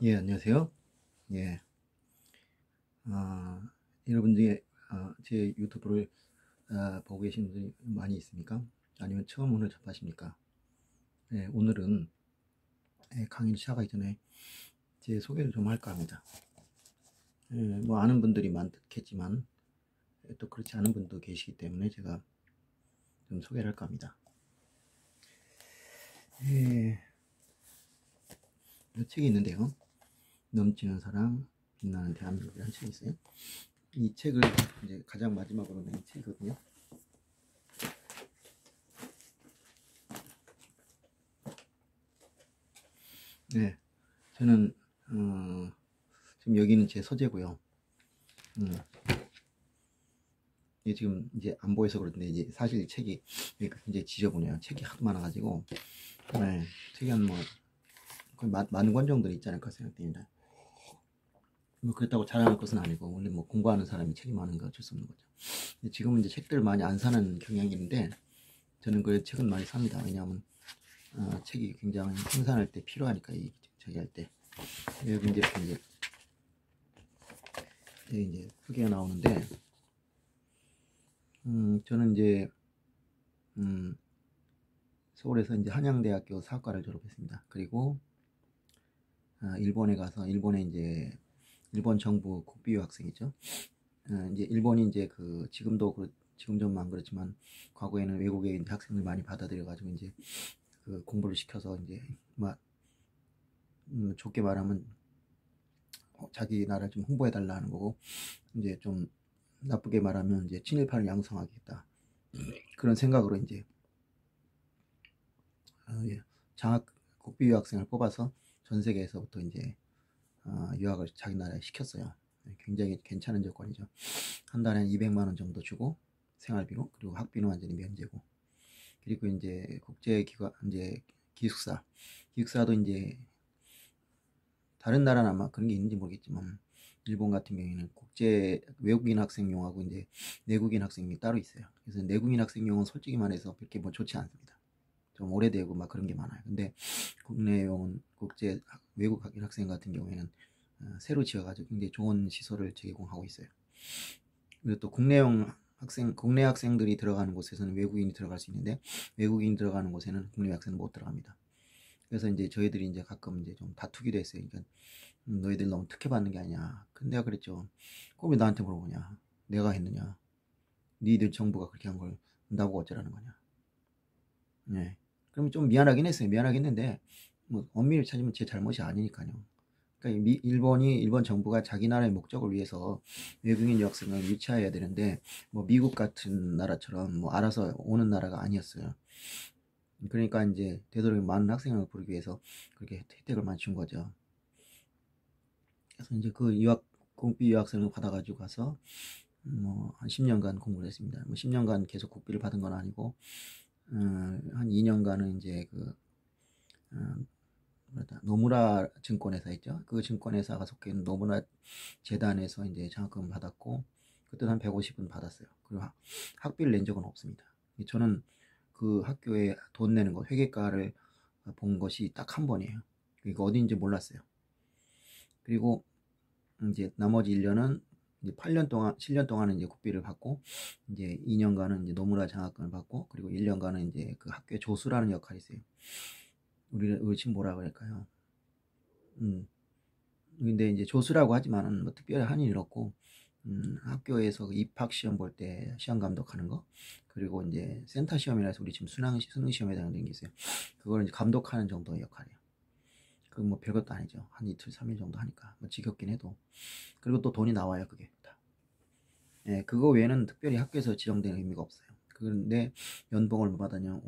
예, 안녕하세요. 예, 아, 여러분 중에 제 유튜브를 보고 계신 분이 많이 있습니까? 아니면 처음 오늘 접하십니까? 예, 오늘은 강의를 시작하기 전에 제 소개를 좀 할까 합니다. 예, 뭐 아는 분들이 많겠지만 또 그렇지 않은 분도 계시기 때문에 제가 좀 소개를 할까 합니다. 예, 이 책이 있는데요. 넘치는 사랑, 빛나는 대한민국이라는 책이 있어요. 이 책을 이제 가장 마지막으로 낸 책이거든요. 네, 저는 지금 여기는 제 서재고요. 음, 이게 지금 이제 안 보여서 그런데 이제 사실 책이 굉장히 지저분해요. 책이 하도 많아가지고 네, 책이 한 뭐 거의 만 권 정도 있지 않을까 생각됩니다. 뭐 그렇다고 자랑할 것은 아니고 원래 뭐 공부하는 사람이 책이 많은 거 어쩔 수 없는 거죠. 근데 지금은 이제 책들을 많이 안 사는 경향이 있는데 저는 그 책은 많이 삽니다. 왜냐하면 책이 굉장히 생산할 때 필요하니까 저기 할 때 여기 이제 이렇게 이제 소개가 나오는데 저는 이제 음, 서울에서 이제 한양대학교 사학과를 졸업했습니다. 그리고 일본에 가서 일본에 이제 일본 정부 국비유 학생이죠. 이제 일본이 이제 그 지금 좀 안 그렇지만 과거에는 외국에 이제 학생들 많이 받아들여 가지고 이제 그 공부를 시켜서 이제 막 좋게 말하면 자기 나라를 좀 홍보해 달라는 거고 이제 좀 나쁘게 말하면 이제 친일파를 양성하겠다 그런 생각으로 이제 예, 장학 국비유 학생을 뽑아서 전 세계에서부터 이제 유학을 자기 나라에 시켰어요. 굉장히 괜찮은 조건이죠. 한 달에 200만 원 정도 주고 생활비로 그리고 학비는 완전히 면제고 그리고 이제 국제기관 이제 기숙사도 이제 다른 나라는 아마 그런 게 있는지 모르겠지만 일본 같은 경우에는 국제 외국인 학생용하고 이제 내국인 학생용이 따로 있어요. 그래서 내국인 학생용은 솔직히 말해서 그렇게 뭐 좋지 않습니다. 좀 오래되고 막 그런 게 많아요. 근데 국내용 국제 외국인 학생 같은 경우에는 새로 지어가지고 굉장히 좋은 시설을 제공하고 있어요. 그리고 또 국내 학생들이 들어가는 곳에서는 외국인이 들어갈 수 있는데 외국인이 들어가는 곳에는 국내 학생은 못 들어갑니다. 그래서 이제 저희들이 이제 가끔 이제 좀 다투기도 했어요. 그러니까 너희들 너무 특혜받는 게 아니야. 근데 내가 그랬죠. 꼭 왜 나한테 물어보냐? 내가 했느냐? 니들 정부가 그렇게 한 걸 나보고 어쩌라는 거냐? 네. 그러면 좀 미안하긴 했어요. 미안하긴 했는데 뭐 엄밀히 찾으면 제 잘못이 아니니까요. 그러니까 일본 정부가 자기 나라의 목적을 위해서 외국인 유학생을 유치해야 되는데 뭐 미국 같은 나라처럼 뭐 알아서 오는 나라가 아니었어요. 그러니까 이제 되도록 많은 학생을 부르기 위해서 그렇게 혜택을 많이 준 거죠. 그래서 이제 그 국비 유학생을 받아가지고 가서 뭐 한 10년간 공부를 했습니다. 뭐 10년간 계속 국비를 받은 건 아니고 한 2년간은 이제 그 어, 노무라 증권회사 있죠. 그 증권회사가 속해 있는 노무라 재단에서 이제 장학금을 받았고 그때 한 150은 받았어요. 그리고 학비를 낸 적은 없습니다. 저는 그 학교에 돈 내는 거 회계과를 본 것이 딱 한 번이에요. 이거 어디인지 몰랐어요. 그리고 이제 나머지 1년은 이제 8년 동안 7년 동안은 이제 국비를 받고 이제 2년간은 이제 노무라 장학금을 받고 그리고 1년간은 이제 그 학교의 조수라는 역할이 있어요. 우리 지금 뭐라 그럴까요? 음, 근데 이제 조수라고 하지만은 뭐 특별히 한 일 없고 학교에서 그 입학 시험 볼 때 시험 감독하는 거 그리고 이제 센터 시험이라서 우리 지금 수능 시험에 해당되는 게 있어요. 그걸 이제 감독하는 정도의 역할이에요. 그 뭐 별것도 아니죠. 한 이틀 3일 정도 하니까 뭐 지겹긴 해도 그리고 또 돈이 나와요 그게 다. 예, 그거 외에는 특별히 학교에서 지정된 의미가 없어요. 그런데 연봉을 뭐 받았냐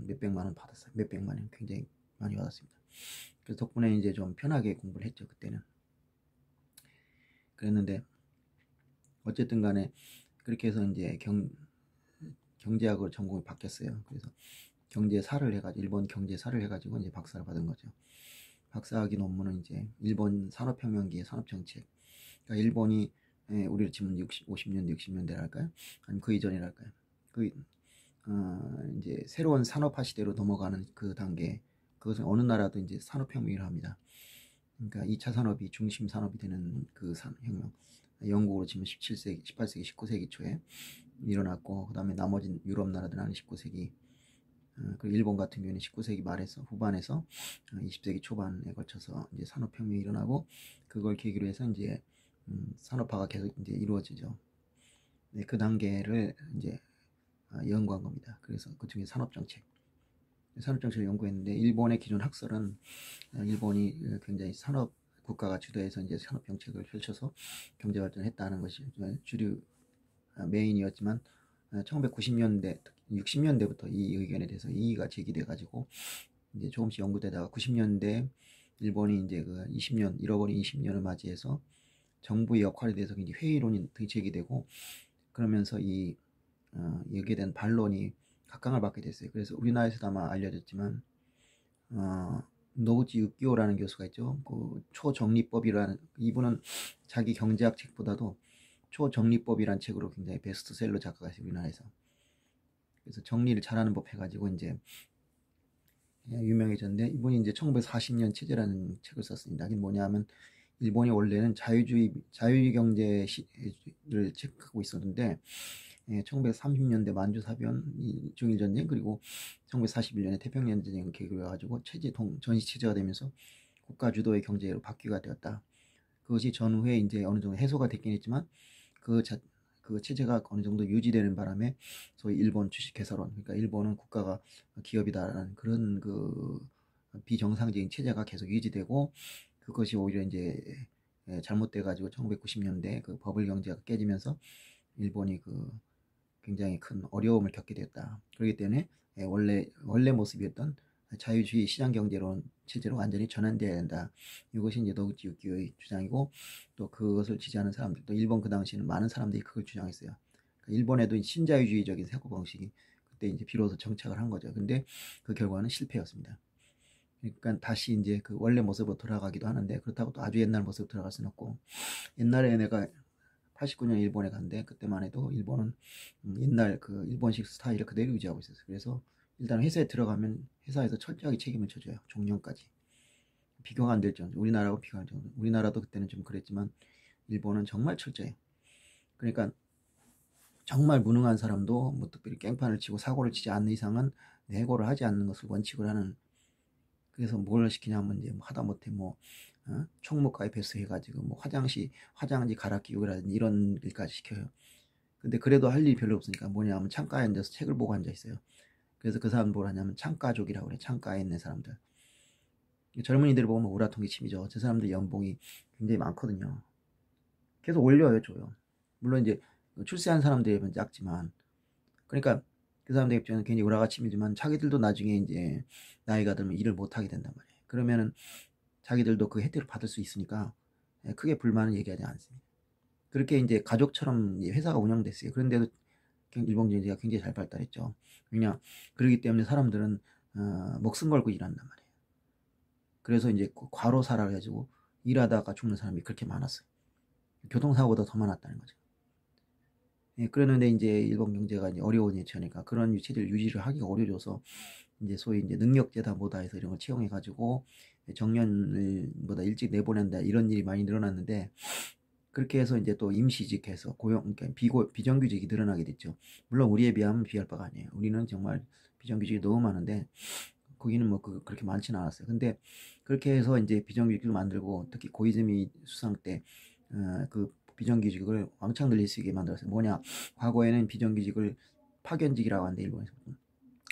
몇백만 원 받았어요. 몇백만 원 굉장히 많이 받았습니다. 그래서 덕분에 이제 좀 편하게 공부를 했죠 그때는. 그랬는데 어쨌든 간에 그렇게 해서 이제 경제학으로 전공이 바뀌었어요. 그래서 경제사를 해가지고 일본 경제사를 해가지고 이제 박사를 받은 거죠. 박사학위 논문은 이제 일본 산업혁명기의 산업정책. 그러니까 일본이 우리로 치면 50년대 60년대랄까요? 아니면 그 이전이랄까요? 그 이제 새로운 산업화 시대로 넘어가는 그 단계. 그것은 어느 나라도 이제 산업혁명이라 합니다. 그러니까 2차 산업이 중심 산업이 되는 그 혁명, 영국으로 치면 17세기, 18세기, 19세기 초에 일어났고, 그 다음에 나머지 유럽 나라들은 19세기, 그리고 일본 같은 경우는 19세기 말에서 후반에서 20세기 초반에 걸쳐서 이제 산업혁명이 일어나고, 그걸 계기로 해서 이제 산업화가 계속 이제 이루어지죠. 네, 그 단계를 이제 연구한 겁니다. 그래서 그 중에 산업정책을 연구했는데, 일본의 기존 학설은 일본이 굉장히 산업 국가가 주도해서 이제 산업정책을 펼쳐서 경제발전했다는 것이 주류 메인이었지만, 1990년대, 60년대부터 이 의견에 대해서 이의가 제기돼 가지고 이제 조금씩 연구되다가 90년대 일본이 이제 그 20년 잃어버린 20년을 맞이해서 정부의 역할에 대해서 굉장히 회의론이 제기되고, 그러면서 여기에 대한 반론이 각광을 받게 됐어요. 그래서 우리나라에서도 아마 알려졌지만, 노우지 유키오라는 교수가 있죠. 그 초정리법이라는, 이분은 자기 경제학 책보다도 초정리법이라는 책으로 굉장히 베스트셀러 작가가 있어요, 우리나라에서. 그래서 정리를 잘하는 법 해가지고 이제 유명해졌는데, 이분이 이제 1940년 체제라는 책을 썼습니다. 이게 뭐냐면, 일본이 원래는 자유주의 경제를 책하고 있었는데, 1930년대 만주사변, 중일전쟁, 그리고 1941년에 태평양 전쟁을 계기로 해가지고 전시 체제가 되면서 국가 주도의 경제로 바뀌게 되었다. 그것이 전후에 이제 어느 정도 해소가 됐긴 했지만, 그 체제가 어느 정도 유지되는 바람에 소위 일본 주식 개설론, 그러니까 일본은 국가가 기업이다라는 그런 그 비정상적인 체제가 계속 유지되고, 그것이 오히려 이제 잘못돼 가지고 1990년대 그 버블 경제가 깨지면서 일본이 굉장히 큰 어려움을 겪게 되었다. 그렇기 때문에 원래 모습이었던 자유주의 시장 경제론 체제로 완전히 전환되어야 된다. 이것이 이제 노우치 유키오의 주장이고, 또 그것을 지지하는 사람들, 또 일본 그 당시에는 많은 사람들이 그걸 주장했어요. 그러니까 일본에도 신자유주의적인 사고 방식이 그때 이제 비로소 정착을 한 거죠. 근데 그 결과는 실패였습니다. 그러니까 다시 이제 그 원래 모습으로 돌아가기도 하는데, 그렇다고 또 아주 옛날 모습으로 돌아갈 수는 없고, 옛날에 내가 89년 일본에 갔는데, 그때만 해도 일본은 옛날 그 일본식 스타일을 그대로 유지하고 있었어요. 그래서 일단 회사에 들어가면 회사에서 철저하게 책임을 져줘요. 종령까지. 비교가 안 될 정도. 우리나라하고 비교할 정도. 우리나라도 그때는 좀 그랬지만, 일본은 정말 철저해요. 그러니까 정말 무능한 사람도 뭐 특별히 깽판을 치고 사고를 치지 않는 이상은 내고를 하지 않는 것을 원칙으로 하는. 그래서 뭘 시키냐면 이제 하다못해 총무 가입해서 해가지고 화장지 갈아 끼우기라든지 이런 일까지 시켜요. 근데 그래도 할 일이 별로 없으니까 뭐냐면 창가에 앉아서 책을 보고 앉아 있어요. 그래서 그 사람 뭘 하냐면 창가족이라고 그래. 창가에 있는 사람들. 젊은이들 보면 우라통기 침이죠. 저 사람들 연봉이 굉장히 많거든요. 계속 올려요, 줘요. 물론 이제 출세한 사람들은 작지만, 그러니까 그 사람들 입장에는 굉장히 우라가침이지만, 자기들도 나중에 이제 나이가 들면 일을 못 하게 된단 말이에요. 그러면은 자기들도 그 혜택을 받을 수 있으니까 크게 불만을 얘기하지 않습니다. 그렇게 이제 가족처럼 회사가 운영됐어요. 그런데도 일본 경제가 굉장히 잘 발달했죠. 그냥 그러기 때문에 사람들은 목숨 걸고 일한단 말이에요. 그래서 이제 과로사라 해가지고 일하다가 죽는 사람이 그렇게 많았어요. 교통사고보다 더 많았다는 거죠. 예, 그러는데 이제 일본 경제가 이제 어려운 예치니까 그런 체제를 유지를 하기가 어려워져서, 이제 소위 이제 능력제다 뭐다 해서 이런 걸 채용해가지고 정년보다 일찍 내보낸다 이런 일이 많이 늘어났는데, 그렇게 해서 이제 또 임시직해서 그러니까 비정규직이 늘어나게 됐죠. 물론 우리에 비하면 비할 바가 아니에요. 우리는 정말 비정규직이 너무 많은데, 거기는 그렇게 많지는 않았어요. 근데 그렇게 해서 이제 비정규직을 만들고, 특히 고이즈미 수상 때 그 비정규직을 왕창 늘릴 수 있게 만들었어요. 뭐냐, 과거에는 비정규직을 파견직이라고 하는데, 일본에서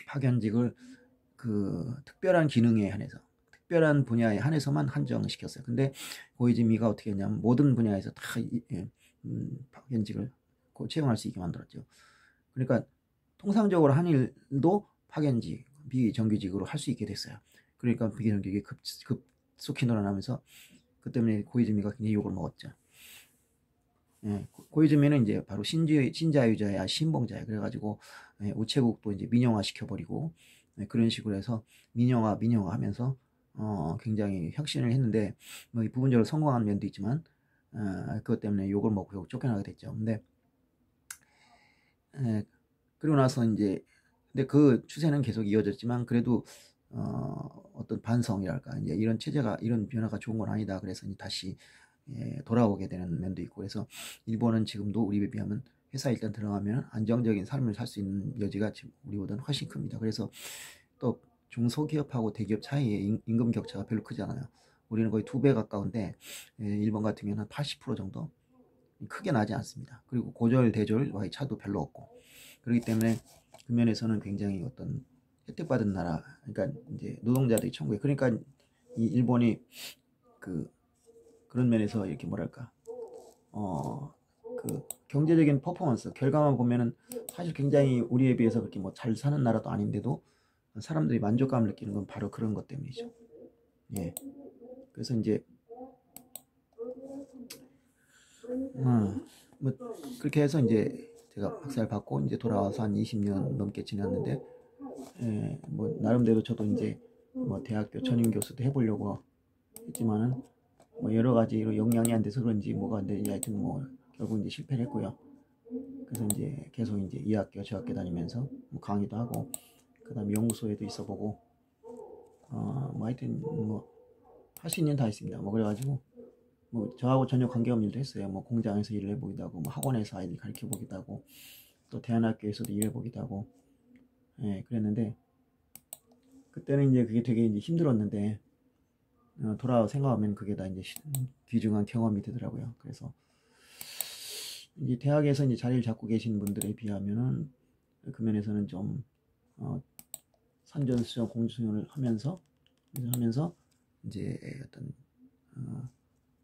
파견직을 그 특별한 기능에 한해서, 특별한 분야에 한해서만 한정시켰어요. 근데 고이즈미가 어떻게 했냐면 모든 분야에서 다 파견직을 채용할 수 있게 만들었죠. 그러니까 통상적으로 한 일도 파견직, 비정규직으로 할 수 있게 됐어요. 그러니까 비정규직이 급속히 늘어나면서, 그 때문에 고이즈미가 굉장히 욕을 먹었죠. 예, 고이즈미는 이제 바로 신자유자야 신봉자야. 그래가지고 우체국도 이제 민영화 시켜버리고, 그런 식으로 해서 민영화 하면서 굉장히 혁신을 했는데, 이 부분적으로 성공한 면도 있지만, 그것 때문에 욕을 먹고 쫓겨나게 됐죠. 근데 그리고 나서 이제, 근데 그 추세는 계속 이어졌지만, 그래도 어떤 반성이랄까 이제 이런 체제가 이런 변화가 좋은 건 아니다. 그래서 이제 다시 돌아오게 되는 면도 있고 그래서 일본은 지금도 우리에 비하면 회사 일단 들어가면 안정적인 삶을 살 수 있는 여지가 지금 우리보다는 훨씬 큽니다. 그래서 또 중소기업하고 대기업 사이의 임금 격차가 별로 크지 않아요. 우리는 거의 2배 가까운데 일본 같은 경우는 한 80% 정도 크게 나지 않습니다. 그리고 고졸 대졸과의 차도 별로 없고 그렇기 때문에 그 면에서는 굉장히 어떤 혜택받은 나라 그러니까 이제 노동자들이 천국에 그러니까 이 일본이 그런 면에서 이렇게 뭐랄까 그 경제적인 퍼포먼스 결과만 보면은 사실 굉장히 우리에 비해서 그렇게 뭐 잘 사는 나라도 아닌데도 사람들이 만족감을 느끼는 건 바로 그런 것 때문이죠. 예. 그래서 이제 뭐 그렇게 해서 이제 제가 박사를 받고 이제 돌아와서 한 20년 넘게 지났는데 뭐 나름대로 저도 이제 뭐 대학교 전임 교수도 해보려고 했지만은 뭐 여러 가지로 영향이 안 돼서 그런지 뭐가 안 되지 하여튼 뭐 결국 이제 실패를 했고요. 그래서 이제 계속 이제 이학교 저학교 다니면서 뭐 강의도 하고 그다음에 연구소에도 있어보고 뭐 하여튼 뭐 할 수 있는 다 했습니다. 뭐 그래가지고 뭐 저하고 전혀 관계없는 일도 했어요. 뭐 공장에서 일을 해보기도 하고 뭐 학원에서 아이들 가르쳐 보기도 하고 또 대안학교에서도 일해 보기도 하고 그랬는데 그때는 이제 그게 되게 이제 힘들었는데 돌아와 생각하면 그게 다 이제 귀중한 경험이 되더라고요. 그래서 이제 대학에서 이제 자리를 잡고 계신 분들에 비하면은 그 면에서는 좀 산전수전 공주수련을 하면서 이제 어떤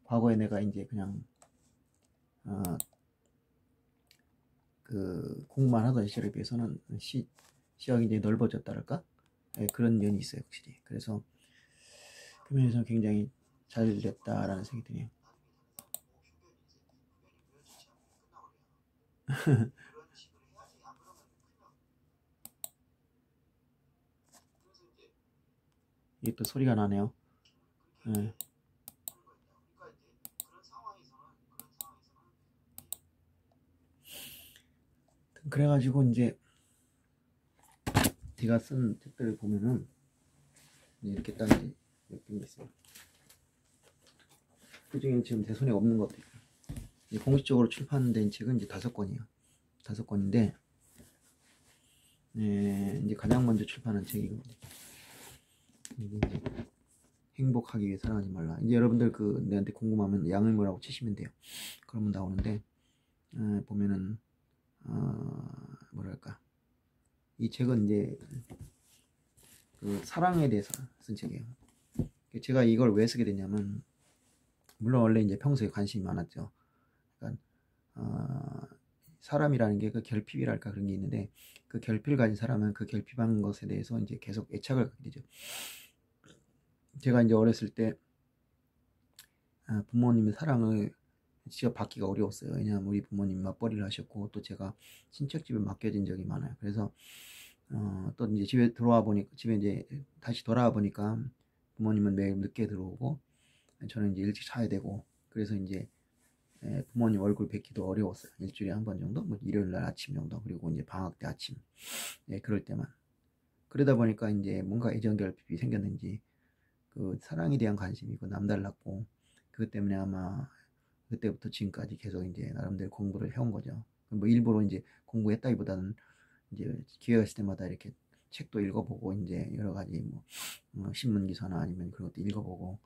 과거에 내가 이제 그냥 그 공부만 하던 시절에 비해서는 시야가 이제 넓어졌다랄까 그런 면이 있어요 확실히. 그래서 그 면에서 굉장히 잘 됐다라는 생각이 드네요. 이게 또 소리가 나네요. 예. 그래가지고 이제 제가 쓴 책들을 보면은 이렇게 딱 이제 몇 개가 있어요. 그 중에 지금 제 손에 없는 것도 있고 공식적으로 출판된 책은 이제 5권이에요. 5권인데 이제 가장 먼저 출판한 책이거든요. 이게 이제 행복하기 위해 사랑하지 말라. 이제 여러분들 그 내한테 궁금하면 양을모라고 치시면 돼요. 그러면 나오는데 보면은 뭐랄까 이 책은 이제 그 사랑에 대해서 쓴 책이에요. 제가 이걸 왜 쓰게 됐냐면 물론 원래 이제 평소에 관심이 많았죠. 그러니까 사람이라는 게 그 결핍이랄까 그런 게 있는데 그 결핍을 가진 사람은 그 결핍한 것에 대해서 이제 계속 애착을 갖게 되죠. 제가 이제 어렸을 때 부모님의 사랑을 직접 받기가 어려웠어요. 왜냐하면 우리 부모님 맞벌이를 하셨고 또 제가 친척집에 맡겨진 적이 많아요. 그래서 또 이제 집에 들어와 보니까 집에 이제 다시 돌아와 보니까 부모님은 매일 늦게 들어오고 저는 이제 일찍 자야 되고 그래서 이제 부모님 얼굴 뵙기도 어려웠어요. 일주일에 한 번 정도, 뭐 일요일 날 아침 정도, 그리고 이제 방학 때 아침, 그럴 때만. 그러다 보니까 이제 뭔가 애정 결핍이 생겼는지 그 사랑에 대한 관심이 남달랐고 그것 때문에 아마 그때부터 지금까지 계속 이제 나름대로 공부를 해온 거죠. 뭐 일부러 이제 공부했다기보다는 이제 기회가 있을 때마다 이렇게 책도 읽어보고 이제 여러 가지 뭐 신문 기사나 아니면 그런 것도 읽어보고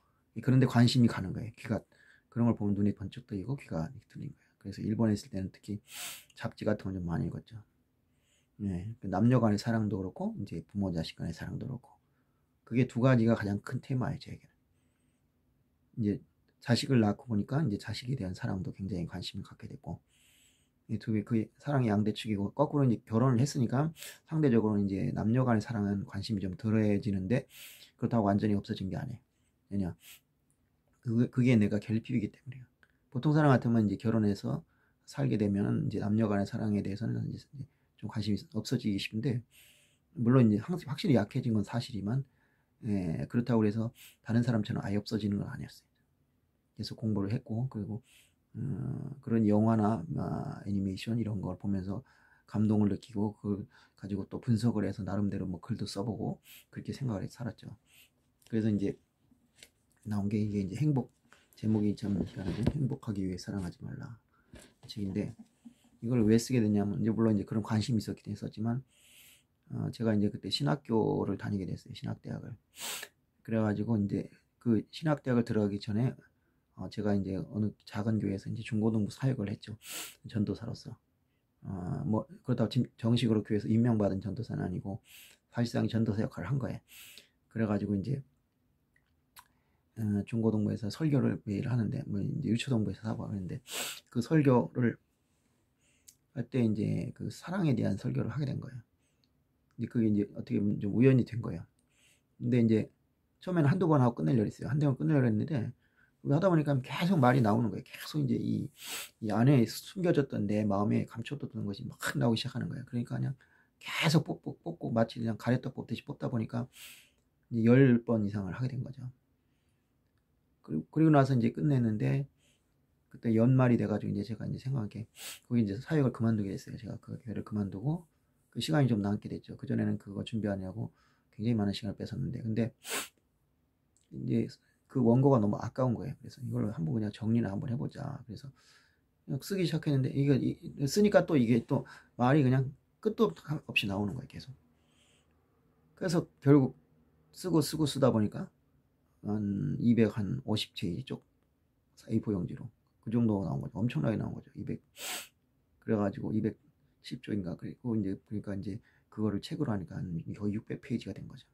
그런데 관심이 가는 거예요. 귀가 그런 걸 보면 눈이 번쩍 뜨이고 귀가 들린 거예요. 그래서 일본에 있을 때는 특히 잡지 같은 걸 좀 많이 읽었죠. 남녀 간의 사랑도 그렇고 이제 부모 자식 간의 사랑도 그렇고 그게 두 가지가 가장 큰 테마예요, 제게는. 이제 자식을 낳고 보니까 이제 자식에 대한 사랑도 굉장히 관심을 갖게 됐고 그 사랑의 양대축이고 거꾸로 이제 결혼을 했으니까 상대적으로 이제 남녀 간의 사랑은 관심이 좀 덜해지는데 그렇다고 완전히 없어진 게 아니에요. 왜냐 그게 내가 결핍이기 때문이에요. 보통 사람 같으면 이제 결혼해서 살게 되면 이제 남녀 간의 사랑에 대해서는 이제 좀 관심이 없어지기 쉽은데 물론 이제 확실히 약해진 건 사실이지만 그렇다고 해서 다른 사람처럼 아예 없어지는 건 아니었어요. 계속 공부를 했고 그리고 그런 영화나 애니메이션 이런 걸 보면서 감동을 느끼고 그 가지고 또 분석을 해서 나름대로 뭐 글도 써보고 그렇게 생각을 해서 살았죠. 그래서 이제 나온 게 이게 이제 제목이 참 희한하죠. 행복하기 위해 사랑하지 말라 책인데, 이걸 왜 쓰게 됐냐면, 이제 물론 이제 그런 관심이 있었긴 했었지만, 제가 이제 그때 신학교를 다니게 됐어요. 신학대학을. 그래가지고 이제 그 신학대학을 들어가기 전에 제가 이제 어느 작은 교회에서 이제 중고등부 사역을 했죠. 전도사로서. 뭐 그렇다고 정식으로 교회에서 임명받은 전도사는 아니고 사실상 전도사 역할을 한 거예요. 그래가지고 이제 중고등부에서 설교를 매일 하는데, 뭐 이제 유초등부에서 하고 하는데, 그 설교를 할 때 이제 그 사랑에 대한 설교를 하게 된 거예요. 근데 그게 이제 어떻게 보면 좀 우연이 된 거예요. 근데 이제 처음에는 한두 번 하고 끝내려고 했어요. 한두 번 끝내려고 했는데, 하다 보니까 계속 말이 나오는 거예요. 계속 이제 이 안에 숨겨졌던 내 마음에 감춰뒀던 것이 막 나오기 시작하는 거예요. 그러니까 그냥 계속 뽑고 마치 그냥 가래떡 뽑듯이 뽑다 보니까 이제 10번 이상을 하게 된 거죠. 그리고 나서 이제 끝냈는데, 그때 연말이 돼가지고 이제 제가 이제 생각한 게, 거기 이제 사역을 그만두게 됐어요. 제가 그 교회를 그만두고 그 시간이 좀 남게 됐죠. 그전에는 그거 준비하느라고 굉장히 많은 시간을 뺏었는데, 근데 이제 그 원고가 너무 아까운 거예요. 그래서 이걸 한번 그냥 정리를 한번 해보자. 그래서 그냥 쓰기 시작했는데, 이게 쓰니까 또 이게 또 말이 그냥 끝도 없이 나오는 거예요. 계속. 그래서 결국 쓰고 쓰다 보니까 한 250페이지 쪽 A4 용지로 그 정도 나온 거죠. 엄청나게 나온 거죠. 200. 그래가지고 210쪽인가. 그리고 이제 그러니까 이제 그거를 책으로 하니까 거의 600페이지가 된 거죠.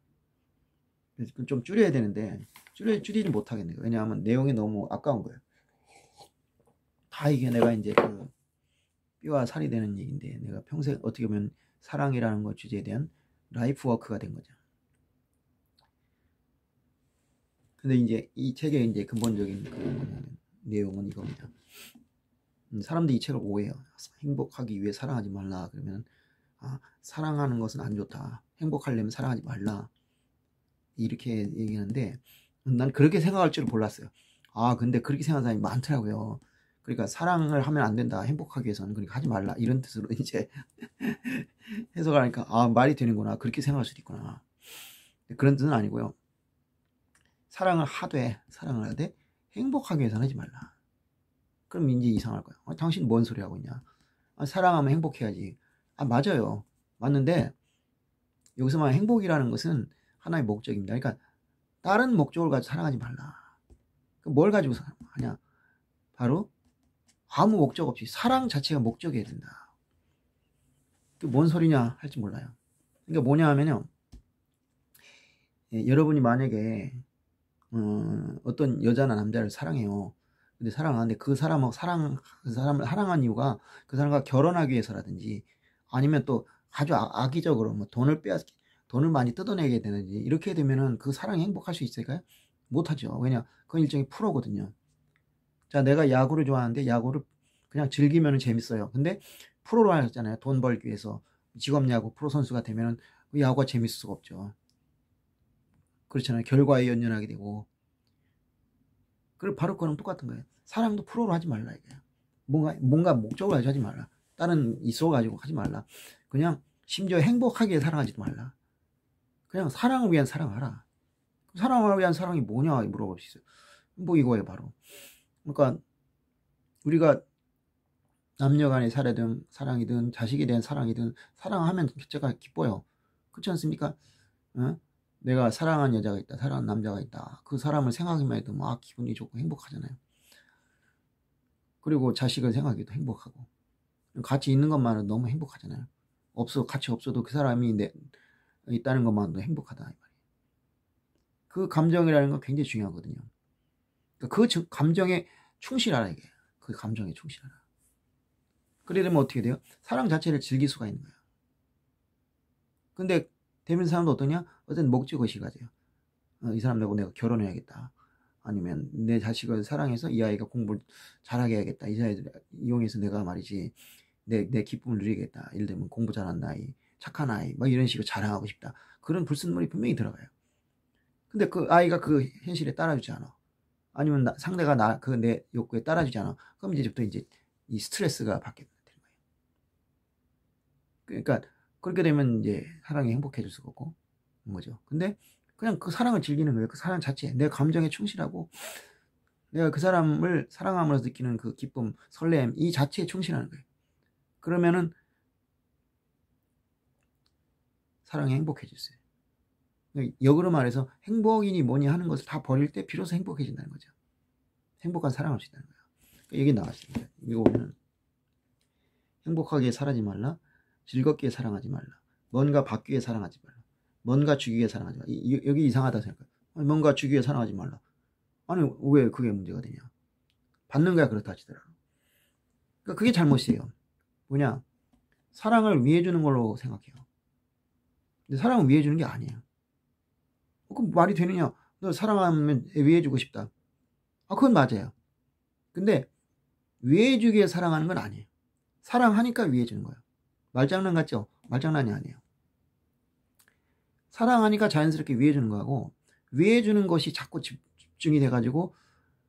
그래서 좀 줄여야 되는데 줄이지 못하겠네요. 왜냐하면 내용이 너무 아까운 거예요. 다 이게 내가 이제 그 뼈와 살이 되는 얘기인데, 내가 평생 어떻게 보면 사랑이라는 것 주제에 대한 라이프 워크가 된 거죠. 근데 이제 이 책의 이제 근본적인 그 뭐냐면 내용은 이겁니다. 사람들이 이 책을 오해해요. 행복하기 위해 사랑하지 말라. 그러면 사랑하는 것은 안 좋다. 행복하려면 사랑하지 말라. 이렇게 얘기하는데, 난 그렇게 생각할 줄은 몰랐어요. 근데 그렇게 생각하는 사람이 많더라고요. 그러니까 사랑을 하면 안 된다. 행복하기 위해서는 그러니까 하지 말라. 이런 뜻으로 이제 해석을 하니까 말이 되는구나. 그렇게 생각할 수도 있구나. 그런 뜻은 아니고요. 사랑을 하되 행복하기 위해서는 하지 말라. 그럼 이제 이상할 거야. 당신 뭔 소리 하고 있냐. 사랑하면 행복해야지. 맞아요. 맞는데 여기서만 행복이라는 것은 하나의 목적입니다. 그러니까 다른 목적을 가지고 사랑하지 말라. 뭘 가지고 하냐. 바로 아무 목적 없이 사랑 자체가 목적이어야 된다. 그게 뭔 소리냐 할지 몰라요. 그러니까 뭐냐 하면요. 여러분이 만약에 어떤 여자나 남자를 사랑해요. 근데 사랑하는데 그 사람을 사랑한 이유가 그 사람과 결혼하기 위해서라든지, 아니면 또 아주 악의적으로 뭐 돈을 많이 뜯어내게 되는지, 이렇게 되면은 그 사랑이 행복할 수 있을까요? 못하죠. 왜냐, 그건 일종의 프로거든요. 자, 내가 야구를 좋아하는데 야구를 그냥 즐기면 재밌어요. 근데 프로로 하셨잖아요. 돈 벌기 위해서 직업 야구 프로 선수가 되면은 그 야구가 재밌을 수가 없죠. 그렇잖아요. 결과에 연연하게 되고. 그리고 바로 그거랑 똑같은 거예요. 사랑도 프로로 하지 말라 이거예요. 뭔가 목적을 가지고 하지 말라. 다른 있어 가지고 하지 말라. 그냥 심지어 행복하게 사랑하지도 말라. 그냥 사랑을 위한 사랑하라. 사랑을 위한 사랑이 뭐냐 물어볼 수 있어요. 뭐 이거예요 바로. 그러니까 우리가 남녀간의 사랑이든 자식에 대한 사랑이든 사랑하면 제가 기뻐요. 그렇지 않습니까? 내가 사랑하는 여자가 있다, 사랑하는 남자가 있다. 그 사람을 생각하기만 해도 막 기분이 좋고 행복하잖아요. 그리고 자식을 생각해도 행복하고, 같이 있는 것만으로 너무 행복하잖아요. 같이 없어도 그 사람이 있다는 것만으로도 행복하다 이 말이에요. 그 감정이라는 건 굉장히 중요하거든요. 그 감정에 충실하라 이게. 그 감정에 충실하라. 그러려면 어떻게 돼요? 사랑 자체를 즐길 수가 있는 거예요. 근데 대부분 사람도 어떠냐? 어떤 목적의식이 가져요. 이 사람 내고 내가 결혼해야겠다. 아니면 내 자식을 사랑해서 이 아이가 공부를 잘하게 해야겠다. 이 아이를 이용해서 내가 말이지 내 기쁨을 누리겠다. 예를 들면 공부 잘하는 아이, 착한 아이, 막 이런 식으로 자랑하고 싶다. 그런 불순물이 분명히 들어가요. 근데 그 아이가 그 현실에 따라주지 않아. 아니면 상대가 내 욕구에 따라주지 않아. 그럼 이제부터 이 스트레스가 받게 되는 거예요. 그러니까 그렇게 되면 이제 사랑이 행복해질 수가 없고 거죠. 근데 그냥 그 사랑을 즐기는 거예요. 그 사랑 자체. 내 감정에 충실하고 내가 그 사람을 사랑함으로써 느끼는 그 기쁨, 설렘 이 자체에 충실하는 거예요. 그러면은 사랑이 행복해졌어요. 역으로 말해서 행복이니 뭐니 하는 것을 다 버릴 때 비로소 행복해진다는 거죠. 행복한 사랑할 수 있다는 거예요. 여기 나왔습니다. 이거 보면 행복하게 살아지 말라, 즐겁게 사랑하지 말라, 뭔가 받기 위해 사랑하지 말라, 뭔가 주기 위해 사랑하지 말라. 여기 이상하다 생각해요. 뭔가 주기 위해 사랑하지 말라. 아니 왜 그게 문제가 되냐. 받는 거야 그렇다 하시더라고요. 그러니까 그게 잘못이에요. 뭐냐, 사랑을 위해 주는 걸로 생각해요. 근데 사랑을 위해 주는 게 아니에요. 그럼 말이 되느냐. 너 사랑하면 위해 주고 싶다. 그건 맞아요. 근데 위해 주기 위해 사랑하는 건 아니에요. 사랑하니까 위해 주는 거예요. 말장난 같죠? 말장난이 아니에요. 사랑하니까 자연스럽게 위해 주는 거하고, 위해 주는 것이 자꾸 집중이 돼가지고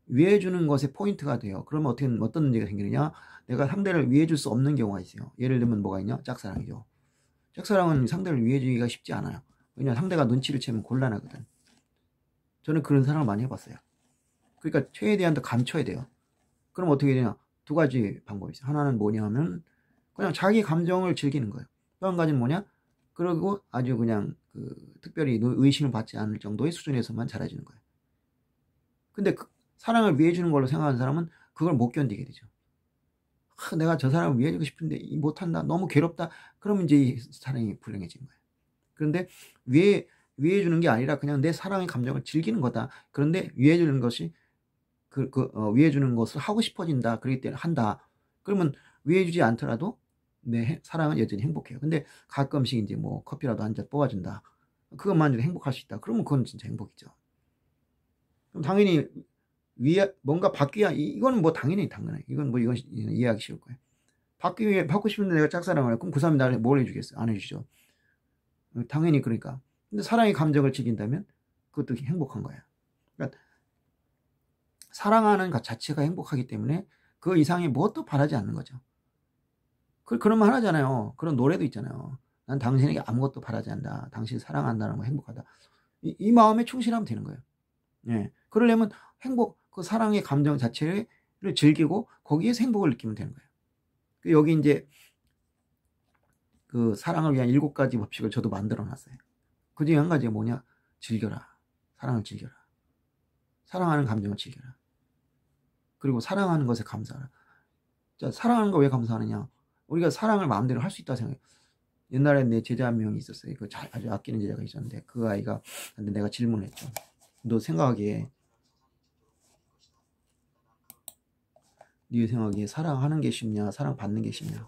위해 주는 것에 포인트가 돼요. 그러면 어떤 문제가 생기느냐. 내가 상대를 위해 줄 수 없는 경우가 있어요. 예를 들면 뭐가 있냐. 짝사랑이죠. 짝사랑은 상대를 위해 주기가 쉽지 않아요. 왜냐면 상대가 눈치를 채면 곤란하거든. 저는 그런 사랑을 많이 해봤어요. 그러니까 최대한 더 감춰야 돼요. 그럼 어떻게 되냐. 두 가지 방법이 있어요. 하나는 뭐냐 하면 그냥 자기 감정을 즐기는 거예요. 또 한 가지는 뭐냐. 그리고 아주 그냥 특별히 의심을 받지 않을 정도의 수준에서만 잘해주는 거예요. 근데 사랑을 위해 주는 걸로 생각하는 사람은 그걸 못 견디게 되죠. 내가 저 사람을 위해 주고 싶은데 못한다. 너무 괴롭다. 그러면 이제 이 사랑이 불행해진 거예요. 그런데 위해 주는 게 아니라 그냥 내 사랑의 감정을 즐기는 거다. 그런데 위해 주는 것이 위해 주는 것을 하고 싶어진다. 그렇기 때문에 한다. 그러면 위해 주지 않더라도 내 사랑은 여전히 행복해요. 근데 가끔씩 이제 뭐 커피라도 한 잔 뽑아준다. 그것만으로도 행복할 수 있다. 그러면 그건 진짜 행복이죠. 그럼 당연히 뭔가 받기 위해, 이거는 뭐 당연히 당연해. 이건 이해하기 쉬울 거예요. 받고 싶은데 내가 짝사랑을 해. 그럼 그 사람이 나를 뭘 해주겠어요? 안 해주죠. 당연히 그러니까. 근데 사랑의 감정을 즐긴다면 그것도 행복한 거야. 그러니까 사랑하는 것 자체가 행복하기 때문에 그 이상의 무엇도 바라지 않는 거죠. 그런 말 하잖아요. 그런 노래도 있잖아요. 난 당신에게 아무것도 바라지 않는다. 당신 사랑한다는 거 행복하다. 이 마음에 충실하면 되는 거예요. 예. 그러려면 그 사랑의 감정 자체를 즐기고 거기에서 행복을 느끼면 되는 거예요. 여기 이제 그 사랑을 위한 7가지 법칙을 저도 만들어 놨어요. 그 중에 한 가지가 뭐냐? 즐겨라. 사랑을 즐겨라. 사랑하는 감정을 즐겨라. 그리고 사랑하는 것에 감사하라. 자, 사랑하는 거 왜 감사하느냐? 우리가 사랑을 마음대로 할 수 있다고 생각해요. 옛날에 내 제자 한 명이 있었어요. 아주 아끼는 제자가 있었는데 그 아이가 내가 질문을 했죠. 너 생각하기에 네 생각에 사랑하는 게 쉽냐 사랑받는 게 쉽냐.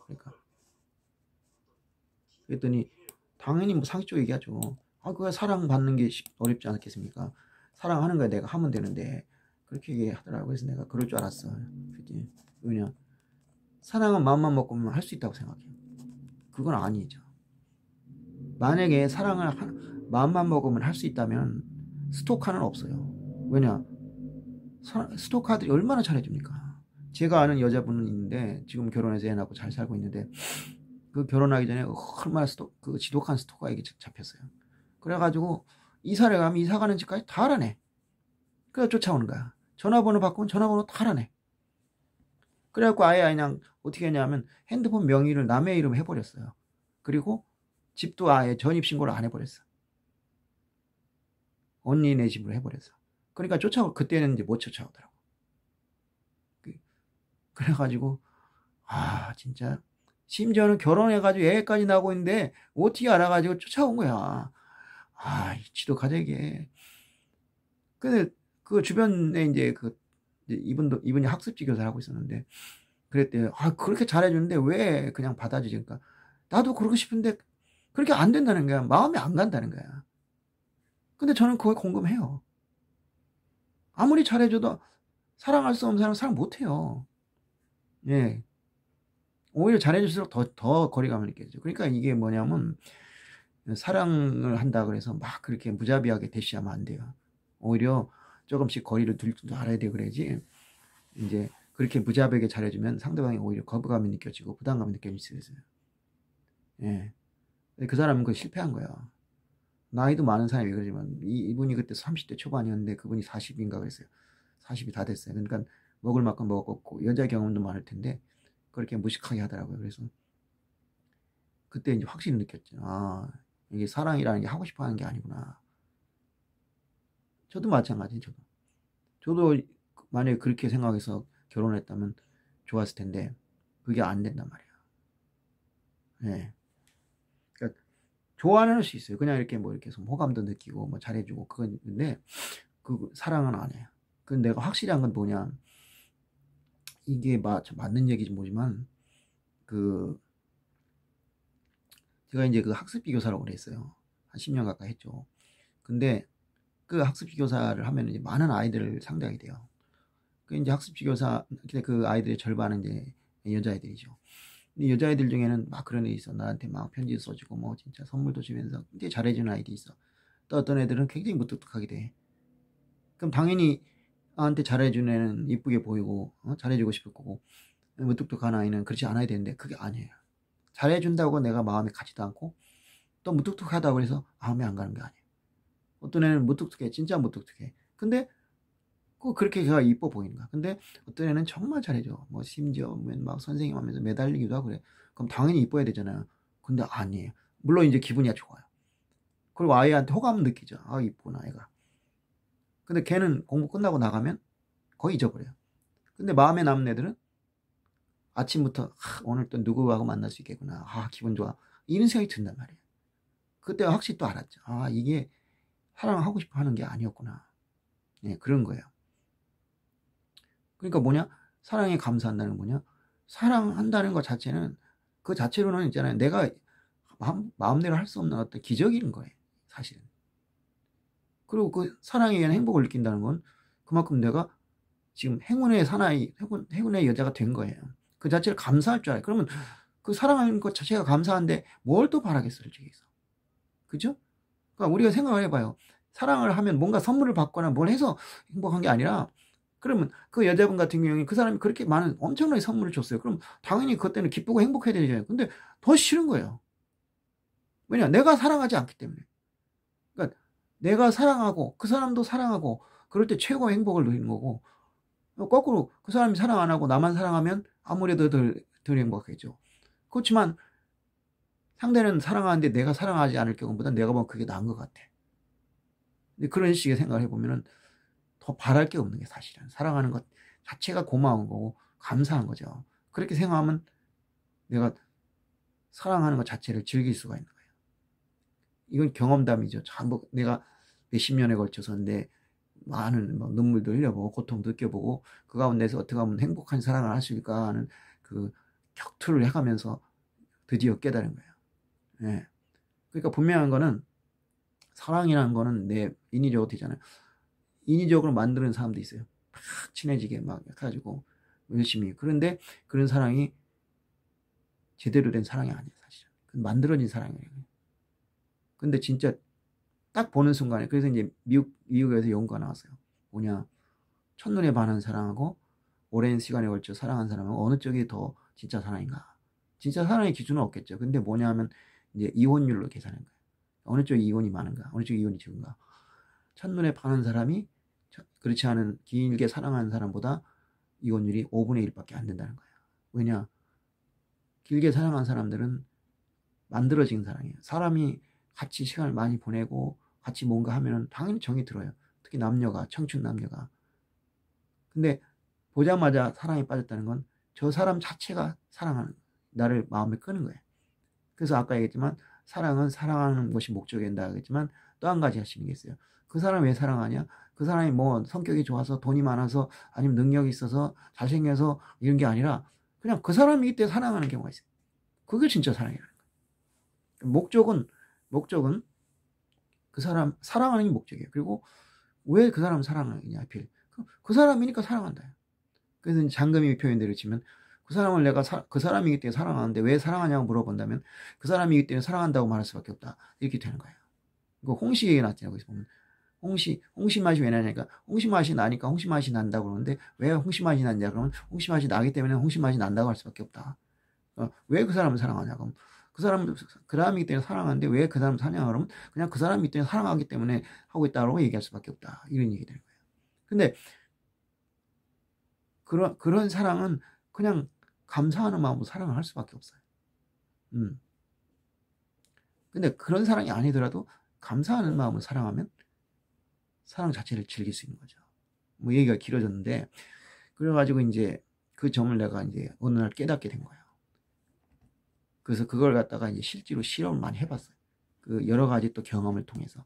그랬더니 당연히 뭐 상식적으로 얘기하죠. 그거 사랑받는 게 어렵지 않겠습니까? 사랑하는 거야 내가 하면 되는데. 그렇게 얘기하더라고요. 그래서 내가 그럴 줄 알았어. 왜냐, 사랑은 마음만 먹으면 할 수 있다고 생각해요. 그건 아니죠. 만약에 사랑을 마음만 먹으면 할 수 있다면 스토커는 없어요. 왜냐, 스토커들이 얼마나 잘해줍니까? 제가 아는 여자분은 있는데 지금 결혼해서 애 낳고 잘 살고 있는데 그 결혼하기 전에 얼마나 지독한 스토커에게 잡혔어요. 그래가지고 이사를 가면 이사 가는 집까지 다 알아내. 그래서 쫓아오는 거야. 전화번호 바꾸면 전화번호 다 알아내. 그래갖고 아예 그냥 어떻게 했냐면 핸드폰 명의를 남의 이름 해버렸어요. 그리고 집도 아예 전입신고를 안 해버렸어. 언니네 집으로 해버렸어. 그러니까 그때는 이제 못 쫓아오더라고. 그래가지고 진짜 심지어는 결혼해가지고 애까지 나고 있는데 어떻게 알아가지고 쫓아온 거야. 지독하다 이게. 근데 그 주변에 이제 이분이 학습지 교사를 하고 있었는데 그랬대요. 그렇게 잘해주는데 왜 그냥 받아주지? 그러니까 나도 그러고 싶은데 그렇게 안 된다는 거야. 마음이 안 간다는 거야. 근데 저는 그거 공감해요. 아무리 잘해줘도 사랑할 수 없는 사람은 사랑 못해요. 예. 오히려 잘해줄수록 더 거리감을 느껴지죠. 그러니까 이게 뭐냐면 사랑을 한다 그래서 막 그렇게 무자비하게 대시하면 안 돼요. 오히려 조금씩 거리를 둘 줄 알아야 돼. 그래야지 이제 그렇게 무자비하게 잘해주면 상대방이 오히려 거부감이 느껴지고 부담감이 느껴질 수 있어요. 예. 근데 그 사람은 그 실패한 거야. 나이도 많은 사람이 그러지만 이분이 그때 30대 초반이었는데 그분이 40인가 그랬어요. 40이 다 됐어요. 그러니까 먹을 만큼 먹었고 여자 경험도 많을 텐데 그렇게 무식하게 하더라고요. 그래서 그때 이제 확실히 느꼈죠. 아, 이게 사랑이라는 게 하고 싶어 하는 게 아니구나. 저도 마찬가지예요. 저도 만약에 그렇게 생각해서 결혼했다면 좋았을 텐데 그게 안 된단 말이야. 예. 그러니까 좋아는 할 수 있어요. 그냥 이렇게 뭐 이렇게 해서 호감도 느끼고 뭐 잘해주고 그건 근데 그 사랑은 안 해요. 그 내가 확실히 한 건 뭐냐, 이게 맞는 얘기지 뭐지만 그 제가 이제 그 학습비 교사를 오래 했어요. 한 10년 가까이 했죠. 근데 그 학습비 교사를 하면 이제 많은 아이들을 상대하게 돼요. 그 이제 학습비 교사 근데 그 아이들의 절반은 이제 여자아이들이죠. 근데 여자아이들 중에는 막 그런 애이 있어. 나한테 막 편지 써주고 뭐 진짜 선물도 주면서 굉장히 잘해주는 아이들이 있어. 또 어떤 애들은 굉장히 무뚝뚝하게 돼. 그럼 당연히 나한테 잘해주는 애는 이쁘게 보이고 잘해주고 싶을 거고, 무뚝뚝한 아이는 그렇지 않아야 되는데 그게 아니에요. 잘해준다고 내가 마음에 가지도 않고 또 무뚝뚝하다고 해서 마음에 안 가는 게 아니에요. 어떤 애는 무뚝뚝해, 진짜 무뚝뚝해. 근데 꼭 그렇게 걔가 이뻐 보이는 거야. 근데 어떤 애는 정말 잘해줘. 뭐 심지어 막 선생님 하면서 매달리기도 하고 그래. 그럼 당연히 이뻐야 되잖아요. 근데 아니에요. 물론 이제 기분이 좋아요. 그리고 아이한테 호감은 느끼죠. 아, 이쁘구나 애가. 근데 걔는 공부 끝나고 나가면 거의 잊어버려요. 근데 마음에 남는 애들은 아침부터 오늘 또 누구하고 만날 수 있겠구나. 아, 기분 좋아. 이런 생각이 든단 말이에요. 그때 확실히 또 알았죠. 아, 이게 사랑하고 싶어 하는 게 아니었구나. 네, 그런 거예요. 그러니까 뭐냐? 사랑에 감사한다는 뭐냐? 사랑한다는 것 자체는 그 자체로는 있잖아요. 내가 마음대로 할 수 없는 어떤 기적인 거예요. 사실은. 그리고 그 사랑에 의한 행복을 느낀다는 건 그만큼 내가 지금 행운의 사나이, 행운의 여자가 된 거예요. 그 자체를 감사할 줄 알아요. 그러면 그 사랑하는 것 자체가 감사한데 뭘 또 바라겠어요, 솔직히서. 그죠? 그러니까 우리가 생각을 해봐요. 사랑을 하면 뭔가 선물을 받거나 뭘 해서 행복한 게 아니라, 그러면 그 여자분 같은 경우에 그 사람이 그렇게 많은 엄청나게 선물을 줬어요. 그럼 당연히 그것 때문에 기쁘고 행복해야 되잖아요. 근데 더 싫은 거예요. 왜냐? 내가 사랑하지 않기 때문에. 그러니까 내가 사랑하고 그 사람도 사랑하고 그럴 때 최고의 행복을 누리는 거고, 거꾸로 그 사람이 사랑 안 하고 나만 사랑하면 아무래도 덜 행복하겠죠. 그렇지만 상대는 사랑하는데 내가 사랑하지 않을 경우보다 내가 보면 그게 나은 것 같아. 근데 그런 식의 생각을 해보면은 더 바랄 게 없는 게 사실은 사랑하는 것 자체가 고마운 거고 감사한 거죠. 그렇게 생각하면 내가 사랑하는 것 자체를 즐길 수가 있는 거예요. 이건 경험담이죠. 전부 내가 몇십 년에 걸쳐서 내 많은 뭐 눈물도 흘려보고 고통도 느껴보고 그 가운데서 어떻게 하면 행복한 사랑을 할 수 있을까 하는 그 격투를 해가면서 드디어 깨달은 거예요. 예. 그러니까 분명한 거는 사랑이라는 거는 내 인위적으로 되잖아요. 인위적으로 만드는 사람도 있어요. 막 친해지게 막 해가지고 열심히. 그런데 그런 사랑이 제대로 된 사랑이 아니에요, 사실은. 만들어진 사랑이에요. 근데 진짜 딱 보는 순간에, 그래서 이제 미국에서 연구가 나왔어요. 뭐냐, 첫눈에 반한 사랑하고 오랜 시간에 걸쳐 사랑한 사람하고 어느 쪽이 더 진짜 사랑인가? 진짜 사랑의 기준은 없겠죠. 근데 뭐냐 하면 이제 이혼율로 계산한 거예요. 어느 쪽이 이혼이 많은가? 어느 쪽이 이혼이 적은가? 첫눈에 반한 사람이 그렇지 않은 길게 사랑하는 사람보다 이혼율이 5분의 1밖에 안 된다는 거예요. 왜냐? 길게 사랑한 사람들은 만들어진 사랑이에요. 사람이 같이 시간을 많이 보내고 같이 뭔가 하면 당연히 정이 들어요. 특히 남녀가, 청춘 남녀가. 근데 보자마자 사랑에 빠졌다는 건 저 사람 자체가 사랑하는, 나를 마음에 끄는 거예요. 그래서 아까 얘기했지만 사랑은 사랑하는 것이 목적이 된다 하겠지만 또 한 가지 하시는 게 있어요. 그 사람 왜 사랑하냐? 그 사람이 뭐 성격이 좋아서 돈이 많아서 아니면 능력이 있어서 잘생겨서 이런 게 아니라 그냥 그 사람이기 때문에 사랑하는 경우가 있어요. 그게 진짜 사랑이라는 거예요. 목적은 그 사람 사랑하는 게 목적이에요. 그리고 왜 그 사람 사랑하느냐 하필 그 사람이니까 사랑한다. 그래서 장금이 표현대로 치면 그 사람을 내가 그 사람이기 때문에 사랑하는데 왜 사랑하냐고 물어본다면 그 사람이기 때문에 사랑한다고 말할 수밖에 없다. 이렇게 되는 거예요. 이거 홍시 얘기 나왔잖아요. 거기서 보면 홍시 맛이 왜 나냐니까 홍시 맛이 나니까 홍시 맛이 난다고 그러는데 왜 홍시 맛이 났냐 그러면 홍시 맛이 나기 때문에 홍시 맛이 난다고 할 수밖에 없다. 왜 그 사람을 사랑하냐 그럼 그 사람이기 때문에 사랑하는데 왜 그 사람 사냐 그러면 그냥 그 사람이기 때문에 사랑하기 때문에 하고 있다고 얘기할 수밖에 없다. 이런 얘기 되는 거예요. 근데 그런 사랑은 그냥 감사하는 마음으로 사랑을 할 수밖에 없어요. 근데 그런 사랑이 아니더라도 감사하는 마음으로 사랑하면 사랑 자체를 즐길 수 있는 거죠. 뭐 얘기가 길어졌는데, 그래가지고 이제 그 점을 내가 이제 어느 날 깨닫게 된 거예요. 그래서 그걸 갖다가 이제 실제로 실험을 많이 해봤어요. 그 여러 가지 또 경험을 통해서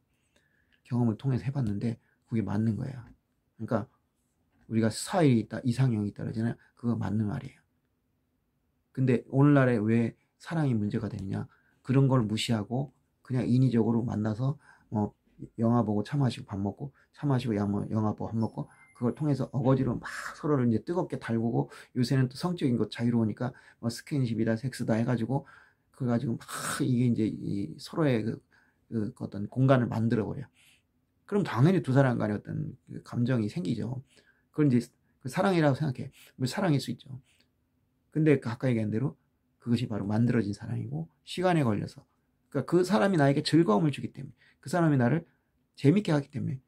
해봤는데 그게 맞는 거예요. 그러니까 우리가 스타일이 있다, 이상형이 있다 그러잖아요. 그거 맞는 말이에요. 근데 오늘날에 왜 사랑이 문제가 되느냐? 그런 걸 무시하고 그냥 인위적으로 만나서 뭐 영화 보고 차 마시고 밥 먹고, 차 마시고 영화 보고 밥 먹고, 그걸 통해서 어거지로 막 서로를 이제 뜨겁게 달구고, 요새는 또 성적인 것 자유로우니까 뭐 스킨십이다 섹스다 해가지고 그거 가지고 막 이게 이제 이 서로의 그 어떤 공간을 만들어 버려. 그럼 당연히 두 사람 간에 어떤 그 감정이 생기죠. 그건 이제 그 사랑이라고 생각해. 뭐 사랑일 수 있죠. 근데 아까 얘기한 대로 그것이 바로 만들어진 사랑이고 시간에 걸려서, 그러니까 그 사람이 나에게 즐거움을 주기 때문에, 그 사람이 나를 재밌게 하기 때문에,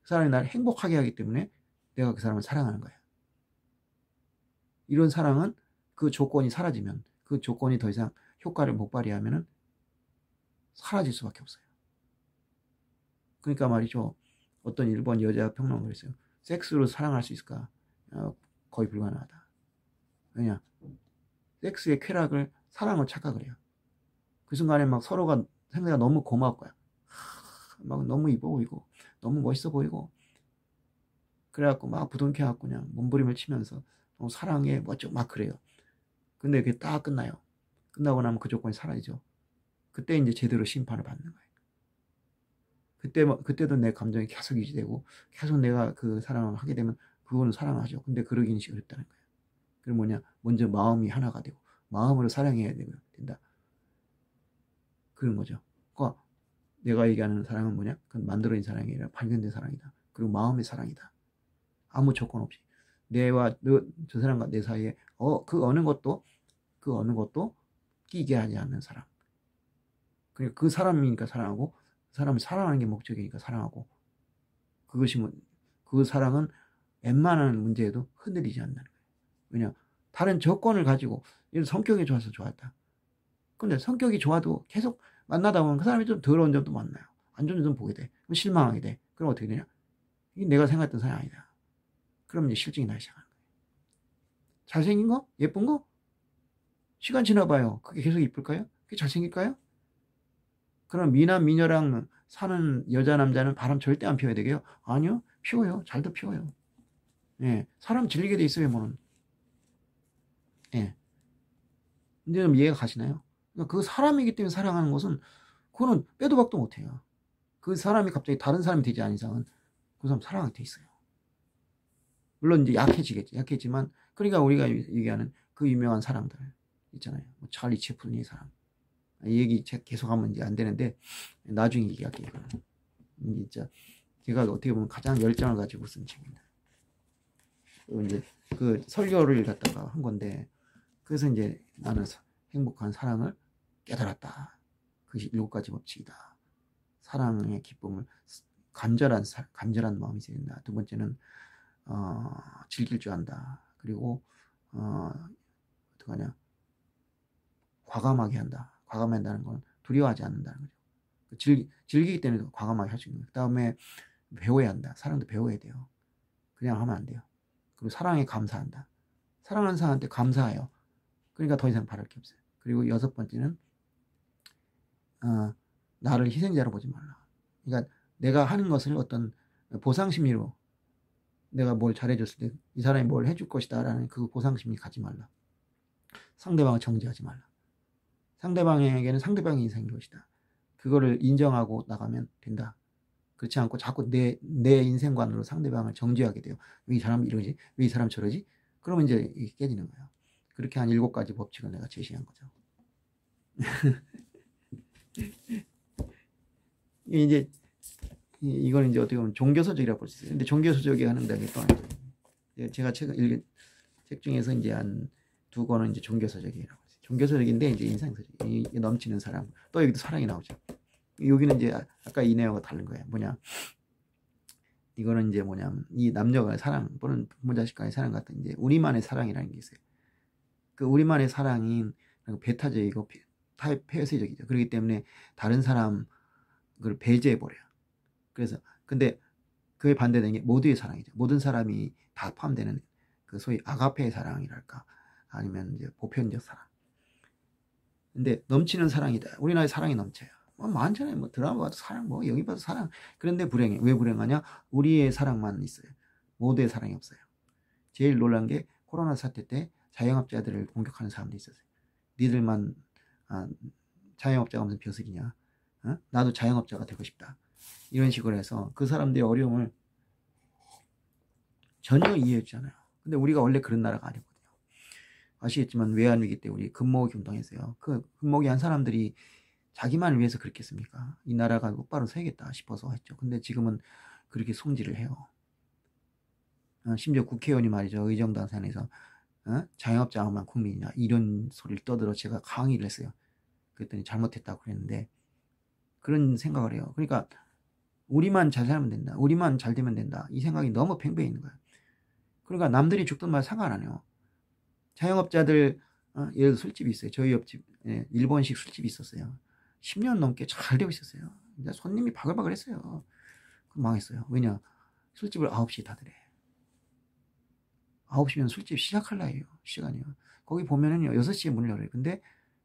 그 사람이 나를 행복하게 하기 때문에 내가 그 사람을 사랑하는 거야. 이런 사랑은 그 조건이 사라지면, 그 조건이 더 이상 효과를 못 발휘하면 사라질 수밖에 없어요. 그러니까 말이죠, 어떤 일본 여자 평론가가 그랬어요. 섹스로 사랑할 수 있을까? 거의 불가능하다. 왜냐? 섹스의 쾌락을 사랑으로 착각을 해요. 그 순간에 막 서로가 상대가 너무 고마울 거야. 막 너무 이뻐 보이고 너무 멋있어 보이고, 그래갖고 막 부둥켜갖고 그냥 몸부림을 치면서 사랑해 멋져 막 그래요. 근데 그게 딱 끝나요. 끝나고 나면 그 조건이 사라지죠. 그때 이제 제대로 심판을 받는 거예요. 그때도 내 감정이 계속 유지되고 계속 내가 그 사랑을 하게 되면 그거는 사랑을 하죠. 근데 그러기는 어렵다는 거예요. 그럼 뭐냐? 먼저 마음이 하나가 되고 마음으로 사랑해야 된다. 그런 거죠. 그러니까 내가 얘기하는 사랑은 뭐냐? 그건 만들어진 사랑이 아니라 발견된 사랑이다. 그리고 마음의 사랑이다. 아무 조건 없이 내와 저 사람과 내 사이에 그 어느 것도 끼게 하지 않는 사랑. 그러니까 그 사람이니까 사랑하고, 그 사람을 사랑하는 게 목적이니까 사랑하고, 그 사랑은 웬만한 문제에도 흔들리지 않는다는 거예요. 왜냐? 다른 조건을 가지고, 예를 들어 성격이 좋아서 좋았다. 근데 성격이 좋아도 계속 만나다 보면 그 사람이 좀 더러운 점도 만나요. 안 좋은 점 보게 돼. 그럼 실망하게 돼. 그럼 어떻게 되냐? 이게 내가 생각했던 사람이 아니다. 그럼 이제 실증이 나기 시작하는 거예요. 잘생긴 거? 예쁜 거? 시간 지나봐요. 그게 계속 이쁠까요? 그게 잘생길까요? 그럼 미남 미녀랑 사는 여자 남자는 바람 절대 안 피워야 되게요? 아니요. 피워요. 잘도 피워요. 예. 사람 질리게 돼 있어요, 뭐는. 예. 이제 좀 이해가 가시나요? 그러니까 그 사람이기 때문에 사랑하는 것은, 그거는 빼도 박도 못해요. 그 사람이 갑자기 다른 사람이 되지 않은 이상은 그 사람 사랑하게 돼 있어요. 물론 이제 약해지겠지. 약해지만, 그러니까 우리가 얘기하는 그 유명한 사랑들 있잖아요. 뭐 찰리 채플린의 사랑. 이 얘기 계속하면 이제 안 되는데 나중에 얘기할게요. 진짜 제가 어떻게 보면 가장 열정을 가지고 쓴 책입니다. 이제 그 설교를 갖다가 한 건데, 그래서 이제 나는 행복한 사랑을 깨달았다. 그것이 7가지 법칙이다. 사랑의 기쁨을 간절한 마음이 있어야 된다. 두 번째는 즐길 줄 안다. 그리고 어떡하냐, 과감하게 한다. 과감한다는 건 두려워하지 않는다는 거죠. 즐기기 때문에 과감하게 할 수 있는 거예요. 그 다음에 배워야 한다. 사랑도 배워야 돼요. 그냥 하면 안 돼요. 그리고 사랑에 감사한다. 사랑하는 사람한테 감사해요. 그러니까 더 이상 바랄 게 없어요. 그리고 6번째는 나를 희생자로 보지 말라. 그러니까 내가 하는 것을 어떤 보상심리로, 내가 뭘 잘해줬을 때 이 사람이 뭘 해줄 것이다 라는 그 보상심리 가지 말라. 상대방을 정죄하지 말라. 상대방에게는 상대방의 인생인 것이다. 그거를 인정하고 나가면 된다. 그렇지 않고 자꾸 내 인생관으로 상대방을 정죄하게 돼요. 왜 이 사람 이러지? 왜 이 사람 저러지? 그러면 이제 이게 깨지는 거예요. 그렇게 한 7가지 법칙을 내가 제시한 거죠. 이제 이건 이제 어떻게 보면 종교서적이라고 볼 수 있어요. 근데 종교서적이 하는 데는 또 제가 최근 읽은 책 중에서 이제 한 2권은 이제 종교서적이라고 했어요. 종교설인데 이제 인상설이 이 넘치는 사랑. 또 여기도 사랑이 나오죠. 여기는 이제 아까 이 내용과 다른 거예요. 뭐냐? 이거는 이제 뭐냐면 이 남녀간의 사랑 또는 부모 자식 간의 사랑 같은 이제 우리만의 사랑이라는 게 있어요. 그 우리만의 사랑인 배타적이고 폐쇄적이죠. 그렇기 때문에 다른 사람을 배제해 버려요. 그래서 근데 그에 반대되는 게 모두의 사랑이죠. 모든 사람이 다 포함되는 그 소위 아가페의 사랑이랄까 아니면 이제 보편적 사랑. 근데 넘치는 사랑이다. 우리나라에 사랑이 넘쳐요. 뭐 많잖아요. 뭐 드라마 봐도 사랑, 뭐 여기 봐도 사랑. 그런데 불행해. 왜 불행하냐? 우리의 사랑만 있어요. 모두의 사랑이 없어요. 제일 놀란 게 코로나 사태 때 자영업자들을 공격하는 사람도 있었어요. 니들만 자영업자가 무슨 벼슬이냐? 나도 자영업자가 되고 싶다. 이런 식으로 해서 그 사람들의 어려움을 전혀 이해해주지 않아요. 근데 우리가 원래 그런 나라가 아니거든요. 아시겠지만 외환위기 때 우리 금모으기 운동했어요. 그 금모으기 한 사람들이 자기만을 위해서 그랬겠습니까? 이 나라가 똑바로 서야겠다 싶어서 했죠. 근데 지금은 그렇게 송지를 해요. 심지어 국회의원이 말이죠. 의정단산에서 자영업자만 국민이냐 이런 소리를 떠들어 제가 강의를 했어요. 그랬더니 잘못했다고 그랬는데 그런 생각을 해요. 그러니까 우리만 잘 살면 된다. 우리만 잘 되면 된다. 이 생각이 너무 팽배해 있는 거예요. 그러니까 남들이 죽든 말 상관 안 해요. 자영업자들 예를 들어 술집이 있어요. 저희 옆집 일본식 술집이 있었어요. 10년 넘게 잘 되고 있었어요. 근데 손님이 바글바글 했어요. 망했어요. 왜냐? 술집을 9시에 닫으래. 9시면 술집 시작할 나이에요. 시간이요. 거기 보면은요, 6시에 문을 열어요. 근데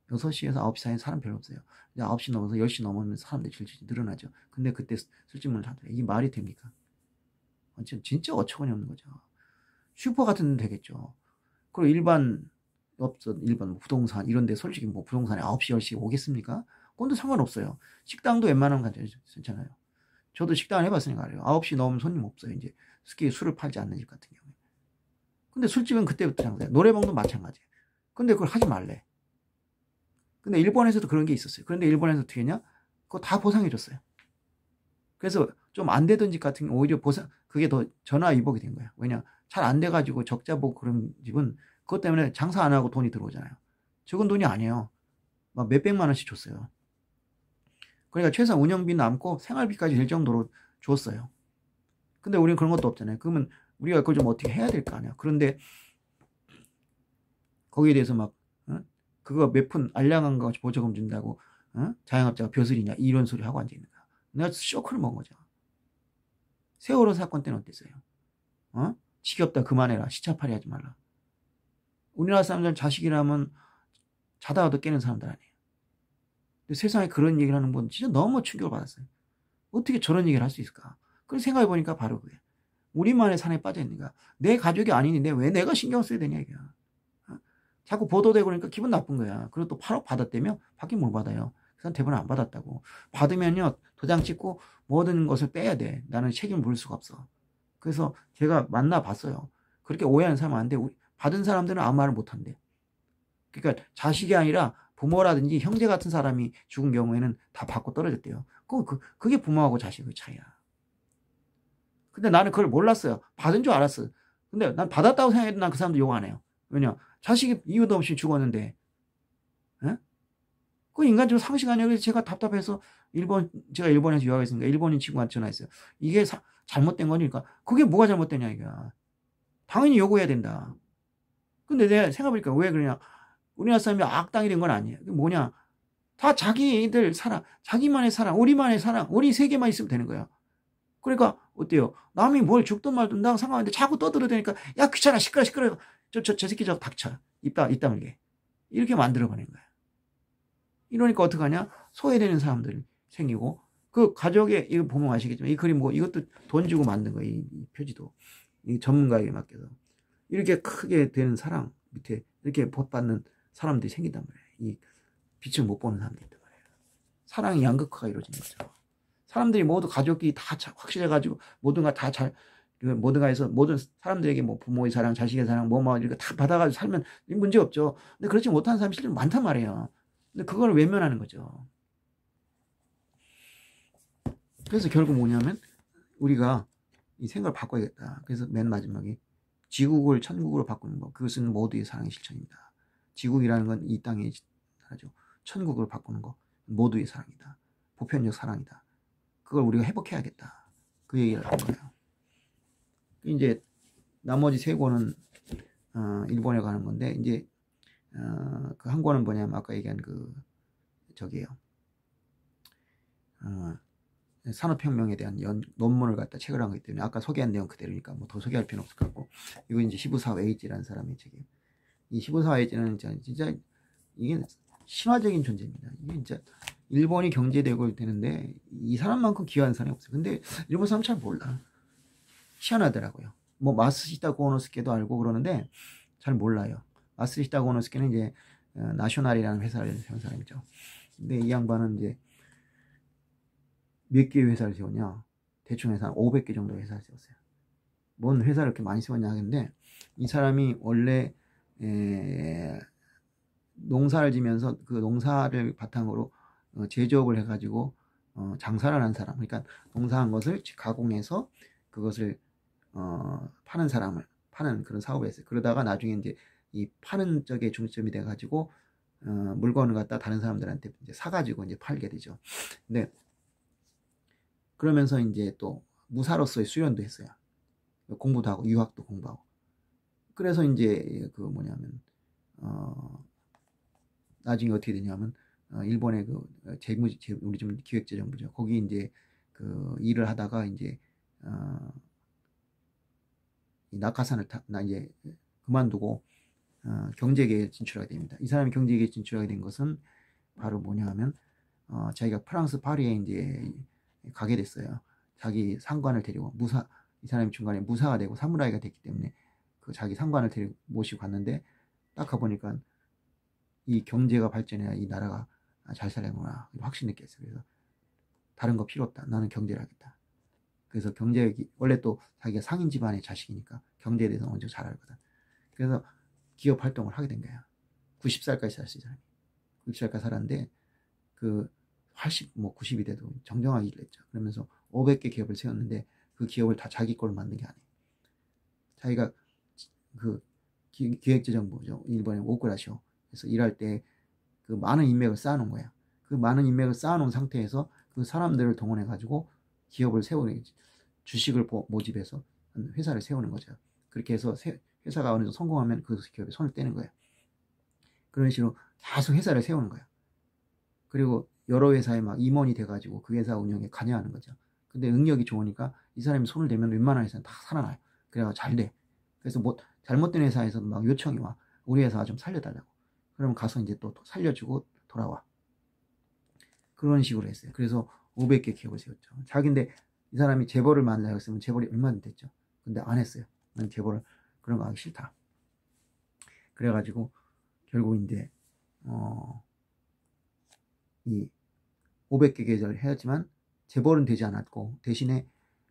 6시에서 9시 사이에 사람 별로 없어요. 이제 9시 넘어서 10시 넘으면 사람들이 질질 늘어나죠. 근데 그때 술집 문을 닫으래. 이게 말이 됩니까? 진짜 어처구니 없는 거죠. 슈퍼 같은 데 되겠죠. 그리고 일반 뭐 부동산 이런 데 솔직히 뭐 부동산에 9시, 10시 오겠습니까? 그건 상관없어요. 식당도 웬만하면 괜찮아요. 저도 식당을 해봤으니까 알아요. 9시 넘으면 손님 없어요. 이제 특히 술을 팔지 않는 집 같은 경우에. 근데 술집은 그때부터 장사해요. 노래방도 마찬가지예요. 근데 그걸 하지 말래. 근데 일본에서도 그런 게 있었어요. 그런데 일본에서 어떻게 했냐? 그거 다 보상해줬어요. 그래서 좀 안 되던 집 같은 경우 오히려 그게 더 전화위복이 된 거예요. 왜냐? 잘 안 돼가지고 적자 보고 그런 집은 그것 때문에 장사 안 하고 돈이 들어오잖아요. 적은 돈이 아니에요. 막 몇백만 원씩 줬어요. 그러니까 최소한 운영비 남고 생활비까지 될 정도로 줬어요. 근데 우리는 그런 것도 없잖아요. 그러면 우리가 그걸 좀 어떻게 해야 될 거 아니야. 그런데 거기에 대해서 막 그거 몇 푼 알량한 거 보조금 준다고 자영업자가 벼슬이냐 이런 소리 하고 앉아있는 거야. 내가 쇼크를 먹은 거죠. 세월호 사건 때는 어땠어요? 지겹다 그만해라. 시차팔이 하지 말라. 우리나라 사람들은 자식이라면 자다가도 깨는 사람들 아니에요. 근데 세상에 그런 얘기를 하는 분 진짜 너무 충격을 받았어요. 어떻게 저런 얘기를 할 수 있을까? 그걸 생각해보니까 바로 그게 우리만의 산에 빠져있는가. 내 가족이 아닌데 왜 내가 신경 써야 되냐 이게. 자꾸 보도되고 그러니까 기분 나쁜 거야. 그리고 또 8억 받았다며? 받긴 뭘 받아요. 그 사람 대부분 안 받았다고. 받으면요 도장 찍고 모든 것을 빼야 돼. 나는 책임을 물을 수가 없어. 그래서 제가 만나봤어요. 그렇게 오해하는 사람은 안 돼. 받은 사람들은 아무 말을 못 한대. 그러니까 자식이 아니라 부모라든지 형제 같은 사람이 죽은 경우에는 다 받고 떨어졌대요. 그게 부모하고 자식의 차이야. 근데 나는 그걸 몰랐어요. 받은 줄 알았어. 근데 난 받았다고 생각해도 난 그 사람도 욕 안 해요. 왜냐? 자식이 이유도 없이 죽었는데, 그 인간적으로 상식 아니야. 그래서 제가 답답해서 제가 일본에서 유학했으니까 일본인 친구한테 전화했어요. 이게 잘못된 거니까. 그게 뭐가 잘못되냐, 이게. 당연히 요구해야 된다. 근데 내가 생각해보니까 왜 그러냐. 우리나라 사람이 악당이 된 건 아니에요. 그게 뭐냐. 다 자기들 사랑, 자기만의 사랑, 우리만의 사랑, 우리 세계만 있으면 되는 거야. 그러니까, 어때요? 남이 뭘 죽든 말든 나 상관없는데 자꾸 떠들어대니까, 야, 귀찮아, 시끄러. 저 새끼 저 닥쳐. 입 다물게. 이렇게 만들어버린 거야. 이러니까 어떡하냐? 소외되는 사람들이 생기고, 그 가족의, 이거 보면 아시겠지만, 이 그림 이것도 돈 주고 만든 거예요. 이 표지도. 이 전문가에게 맡겨서. 이렇게 크게 되는 사랑 밑에 이렇게 봇받는 사람들이 생긴단 말이에요. 이 빛을 못 보는 사람들이 있단 말이에요. 사랑이 양극화가 이루어지는 거죠. 사람들이 모두 가족이 다 확실해가지고 모든가 해서 모든 사람들에게 뭐 부모의 사랑, 자식의 사랑, 이렇게 다 받아가지고 살면 문제 없죠. 근데 그렇지 못한 사람이 실제로 많단 말이에요. 근데 그걸 외면하는 거죠. 그래서 결국 뭐냐면 우리가 이 생각을 바꿔야겠다. 그래서 맨 마지막에 지국을 천국으로 바꾸는 것. 그것은 모두의 사랑의 실천입니다. 지국이라는 건 이 땅의 나라죠. 천국을 바꾸는 거. 모두의 사랑이다. 보편적 사랑이다. 그걸 우리가 회복해야겠다. 그 얘기를 한 거예요. 이제 나머지 세 권은 일본에 가는 건데, 이제 그 한 권은 뭐냐면 아까 얘기한 그 저기예요. 산업혁명에 대한 논문을 갖다 책을 한 거기 때문에 아까 소개한 내용 그대로니까 뭐 더 소개할 필요는 없을 것 같고, 이거 이제 시부사와 에이지라는 사람의 책이에요. 이 시부사와 에이지는 진짜 이게 신화적인 존재입니다. 이게 진짜 일본이 경제되고 되는데 이 사람만큼 귀한 사람이 없어요. 근데 일본 사람 잘 몰라. 희한하더라고요. 뭐 마쓰시타 고노스케도 알고 그러는데 잘 몰라요. 마쓰시타 고노스케는 이제 나셔널이라는 회사를 세운 사람이죠. 근데 이 양반은 이제 몇 개의 회사를 세웠냐? 대충 해서 한 500개 정도 회사를 세웠어요. 뭔 회사를 이렇게 많이 세웠냐 하겠는데, 이 사람이 원래 농사를 지면서 그 농사를 바탕으로 제조업을 해가지고 장사를 하는 사람, 그러니까 농사한 것을 가공해서 그것을 파는 사람을 파는 그런 사업을 했어요. 그러다가 나중에 이제 이 파는 쪽에 중점이 돼가지고 물건을 갖다 다른 사람들한테 이제 사가지고 이제 팔게 되죠. 근데 그러면서 이제 또 무사로서의 수련도 했어요. 공부도 하고 유학도 공부하고. 그래서 이제 그 뭐냐면 나중에 어떻게 되냐면 일본의 그 우리 좀 기획재정부죠. 거기 이제 그 일을 하다가 이제 이 낙하산을 이제 그만두고 경제계에 진출하게 됩니다. 이 사람이 경제계에 진출하게 된 것은 바로 뭐냐 하면 자기가 프랑스 파리에 이제 가게 됐어요. 자기 상관을 데리고 이 사람이 중간에 무사가 되고 사무라이가 됐기 때문에 그 자기 상관을 데리고 모시고 갔는데 딱 가보니까 이 경제가 발전해야 이 나라가 잘 살려구나 확신 느꼈어요. 그래서 다른 거 필요 없다. 나는 경제를 하겠다. 그래서 원래 또 자기가 상인 집안의 자식이니까 경제에 대해서 먼저 잘 알거든. 그래서 기업 활동을 하게 된 거야. 90살까지 살았어요. 이 사람이. 90살까지 살았는데 그 90이 돼도 정정하게 일을 했죠. 그러면서 500개 기업을 세웠는데 그 기업을 다 자기 걸로 만든 게 아니에요. 자기가 그 기획재정부죠. 일본의 오쿠라시오. 그래서 일할 때 그 많은 인맥을 쌓아놓은 거야. 그 많은 인맥을 쌓아놓은 상태에서 그 사람들을 동원해가지고 기업을 세우는, 주식을 모집해서 회사를 세우는 거죠. 그렇게 해서 회사가 어느 정도 성공하면 그 기업에 손을 떼는 거예요. 그런 식으로 계속 회사를 세우는 거예요. 그리고 여러 회사에 막 임원이 돼가지고 그 회사 운영에 관여하는 거죠. 근데 능력이 좋으니까 이 사람이 손을 대면 웬만한 회사는 다 살아나요. 그래가 잘 돼. 그래서 뭐 잘못된 회사에서도 막 요청이 와. 우리 회사가 좀 살려달라고. 그러면 가서 이제 또 살려주고 돌아와. 그런 식으로 했어요. 그래서 500개 기업을 세웠죠. 자기인데 이 사람이 재벌을 만나려고 했으면 재벌이 얼마나 됐죠. 근데 안 했어요. 난 재벌을 그런 거 하기 싫다. 그래가지고 결국 이제 이 500개 계좌를 해야지만 재벌은 되지 않았고 대신에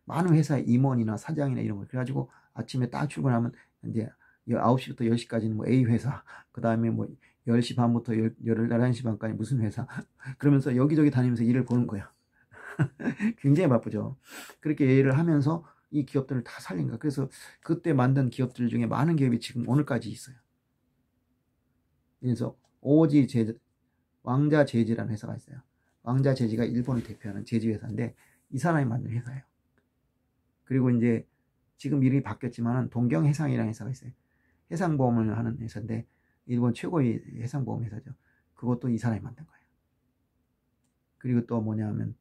많은 회사의 임원이나 사장이나 이런 거 그래가지고 아침에 딱 출근하면 이제 9시부터 10시까지는 뭐 A 회사, 그 다음에 뭐 10시 반부터 11시 반까지 무슨 회사, 그러면서 여기저기 다니면서 일을 보는 거야. 굉장히 바쁘죠. 그렇게 일을 하면서 이 기업들을 다 살린 거야. 그래서 그때 만든 기업들 중에 많은 기업이 지금 오늘까지 있어요. 그래서 왕자 제지라는 회사가 있어요. 왕자 제지가 일본을 대표하는 제지 회사인데 이 사람이 만든 회사예요. 그리고 이제 지금 이름이 바뀌었지만 동경해상이라는 회사가 있어요. 해상보험을 하는 회사인데 일본 최고의 해상보험 회사죠. 그것도 이 사람이 만든 거예요. 그리고 또 뭐냐면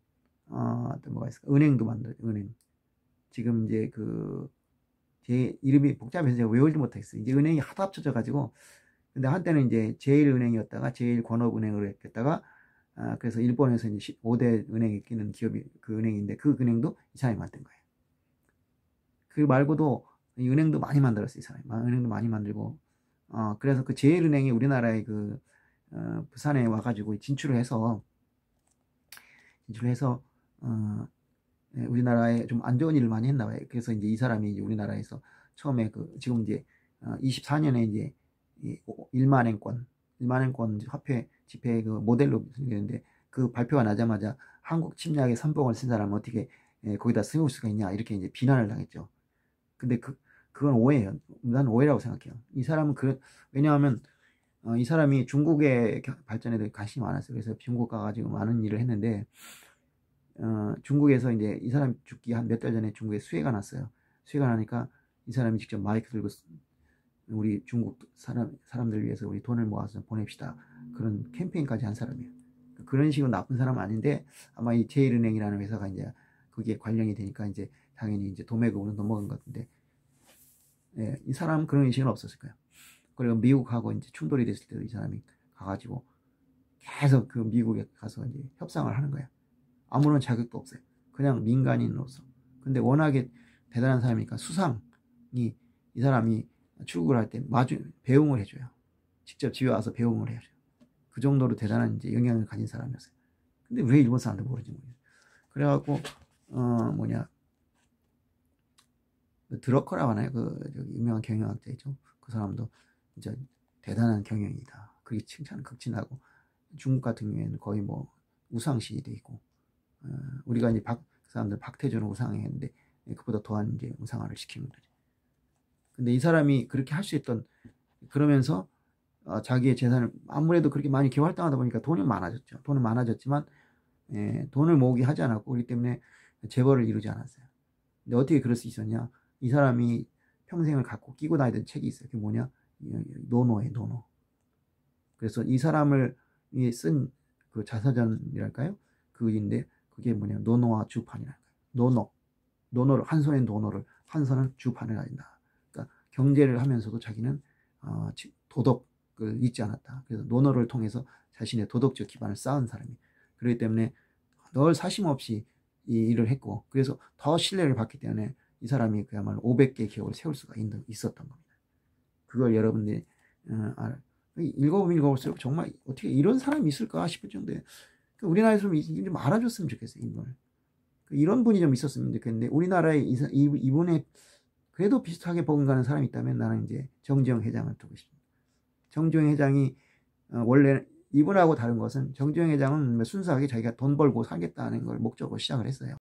또 뭐가 있을까? 은행도 만들어요. 은행. 지금 이제 제 이름이 복잡해서 제가 외우지 못했어요. 이제 은행이 하도 합쳐져 가지고, 근데 한때는 이제 제일은행이었다가 제일권업은행으로 했다가 그래서 일본에서 이제 5대 은행에 끼는 기업이 그 은행인데 그 은행도 이 사람이 만든 거예요. 그 말고도 이 은행도 많이 만들었어요. 이 사람이. 은행도 많이 만들고 그래서 그 제일은행이 우리나라의 부산에 와가지고 진출을 해서 우리나라에 좀 안 좋은 일을 많이 했나 봐요. 그래서 이제 이 사람이 이제 우리나라에서 처음에 지금 이제 24년에 이제 1만엔권 화폐 지폐 모델로 생겼는데 그 발표가 나자마자 한국 침략의 선봉을 쓴 사람은 어떻게 거기다 세울 수가 있냐 이렇게 이제 비난을 당했죠. 근데 그건 오해예요. 난 오해라고 생각해요. 이 사람은 왜냐하면 이 사람이 중국의 발전에도 관심이 많았어요. 그래서 중국 가가지고 많은 일을 했는데, 중국에서 이제 이 사람 죽기 한 몇 달 전에 중국에 수해가 났어요. 수해가 나니까 이 사람이 직접 마이크 들고 우리 중국 사람들 위해서 우리 돈을 모아서 보냅시다. 그런 캠페인까지 한 사람이에요. 그런 식으로 나쁜 사람은 아닌데, 아마 이 제일은행이라는 회사가 이제 거기에 관련이 되니까 이제 당연히 이제 도매금으로 넘어간 것 같은데, 예, 이 사람은 그런 의식은 없었을 거예요. 그리고 미국하고 이제 충돌이 됐을 때도 이 사람이 가가지고 계속 그 미국에 가서 이제 협상을 하는 거예요. 아무런 자격도 없어요. 그냥 민간인으로서. 근데 워낙에 대단한 사람이니까 수상이, 이 사람이 출국을 할 때 배웅을 해줘요. 직접 집에 와서 배웅을 해줘요. 그 정도로 대단한 이제 영향을 가진 사람이었어요. 근데 왜 일본 사람도 모르지 모르겠어요. 그래갖고 드러커라고 하나요? 유명한 경영학자 있죠. 그 사람도 진짜 대단한 경영이다. 그게 칭찬을 극진하고, 중국 같은 경우에는 거의 뭐 우상시 돼 있고, 우리가 이제 그 사람들 박태준을 우상했는데 그보다 더한 이제 우상화를 시키는 거죠. 근데 이 사람이 그렇게 할 수 있던, 그러면서 자기의 재산을 아무래도 그렇게 많이 기활당하다 보니까 돈은 많아졌죠. 돈은 많아졌지만, 돈을 모으기 하지 않았고, 그렇기 때문에 재벌을 이루지 않았어요. 근데 어떻게 그럴 수 있었냐? 이 사람이 평생을 갖고 끼고 다니던 책이 있어요. 그게 뭐냐? 노노예요, 노노. 그래서 이 사람을 쓴 그 자서전이랄까요? 그인데, 그게 뭐냐? 노노와 주판이랄까요? 노노를, 한 손엔 노노를, 한 손은 주판을 가진다. 그러니까 경제를 하면서도 자기는 도덕을 잊지 않았다. 그래서 노노를 통해서 자신의 도덕적 기반을 쌓은 사람이. 그렇기 때문에 늘 사심없이 이 일을 했고, 그래서 더 신뢰를 받기 때문에 이 사람이 그야말로 500개 기업을 세울 수가 있었던 겁니다. 그걸 여러분들이 읽어보면 읽어볼수록 정말 어떻게 이런 사람이 있을까 싶을 정도에, 우리나라에서 좀 알아줬으면 좋겠어요. 이걸. 이런 분이 좀 있었으면 좋겠는데, 우리나라에 이분의 그래도 비슷하게 버금가는 사람이 있다면 나는 이제 정주영 회장을 두고 싶습니다. 정주영 회장이 원래 이분하고 다른 것은, 정주영 회장은 순수하게 자기가 돈 벌고 살겠다는 걸 목적으로 시작을 했어요.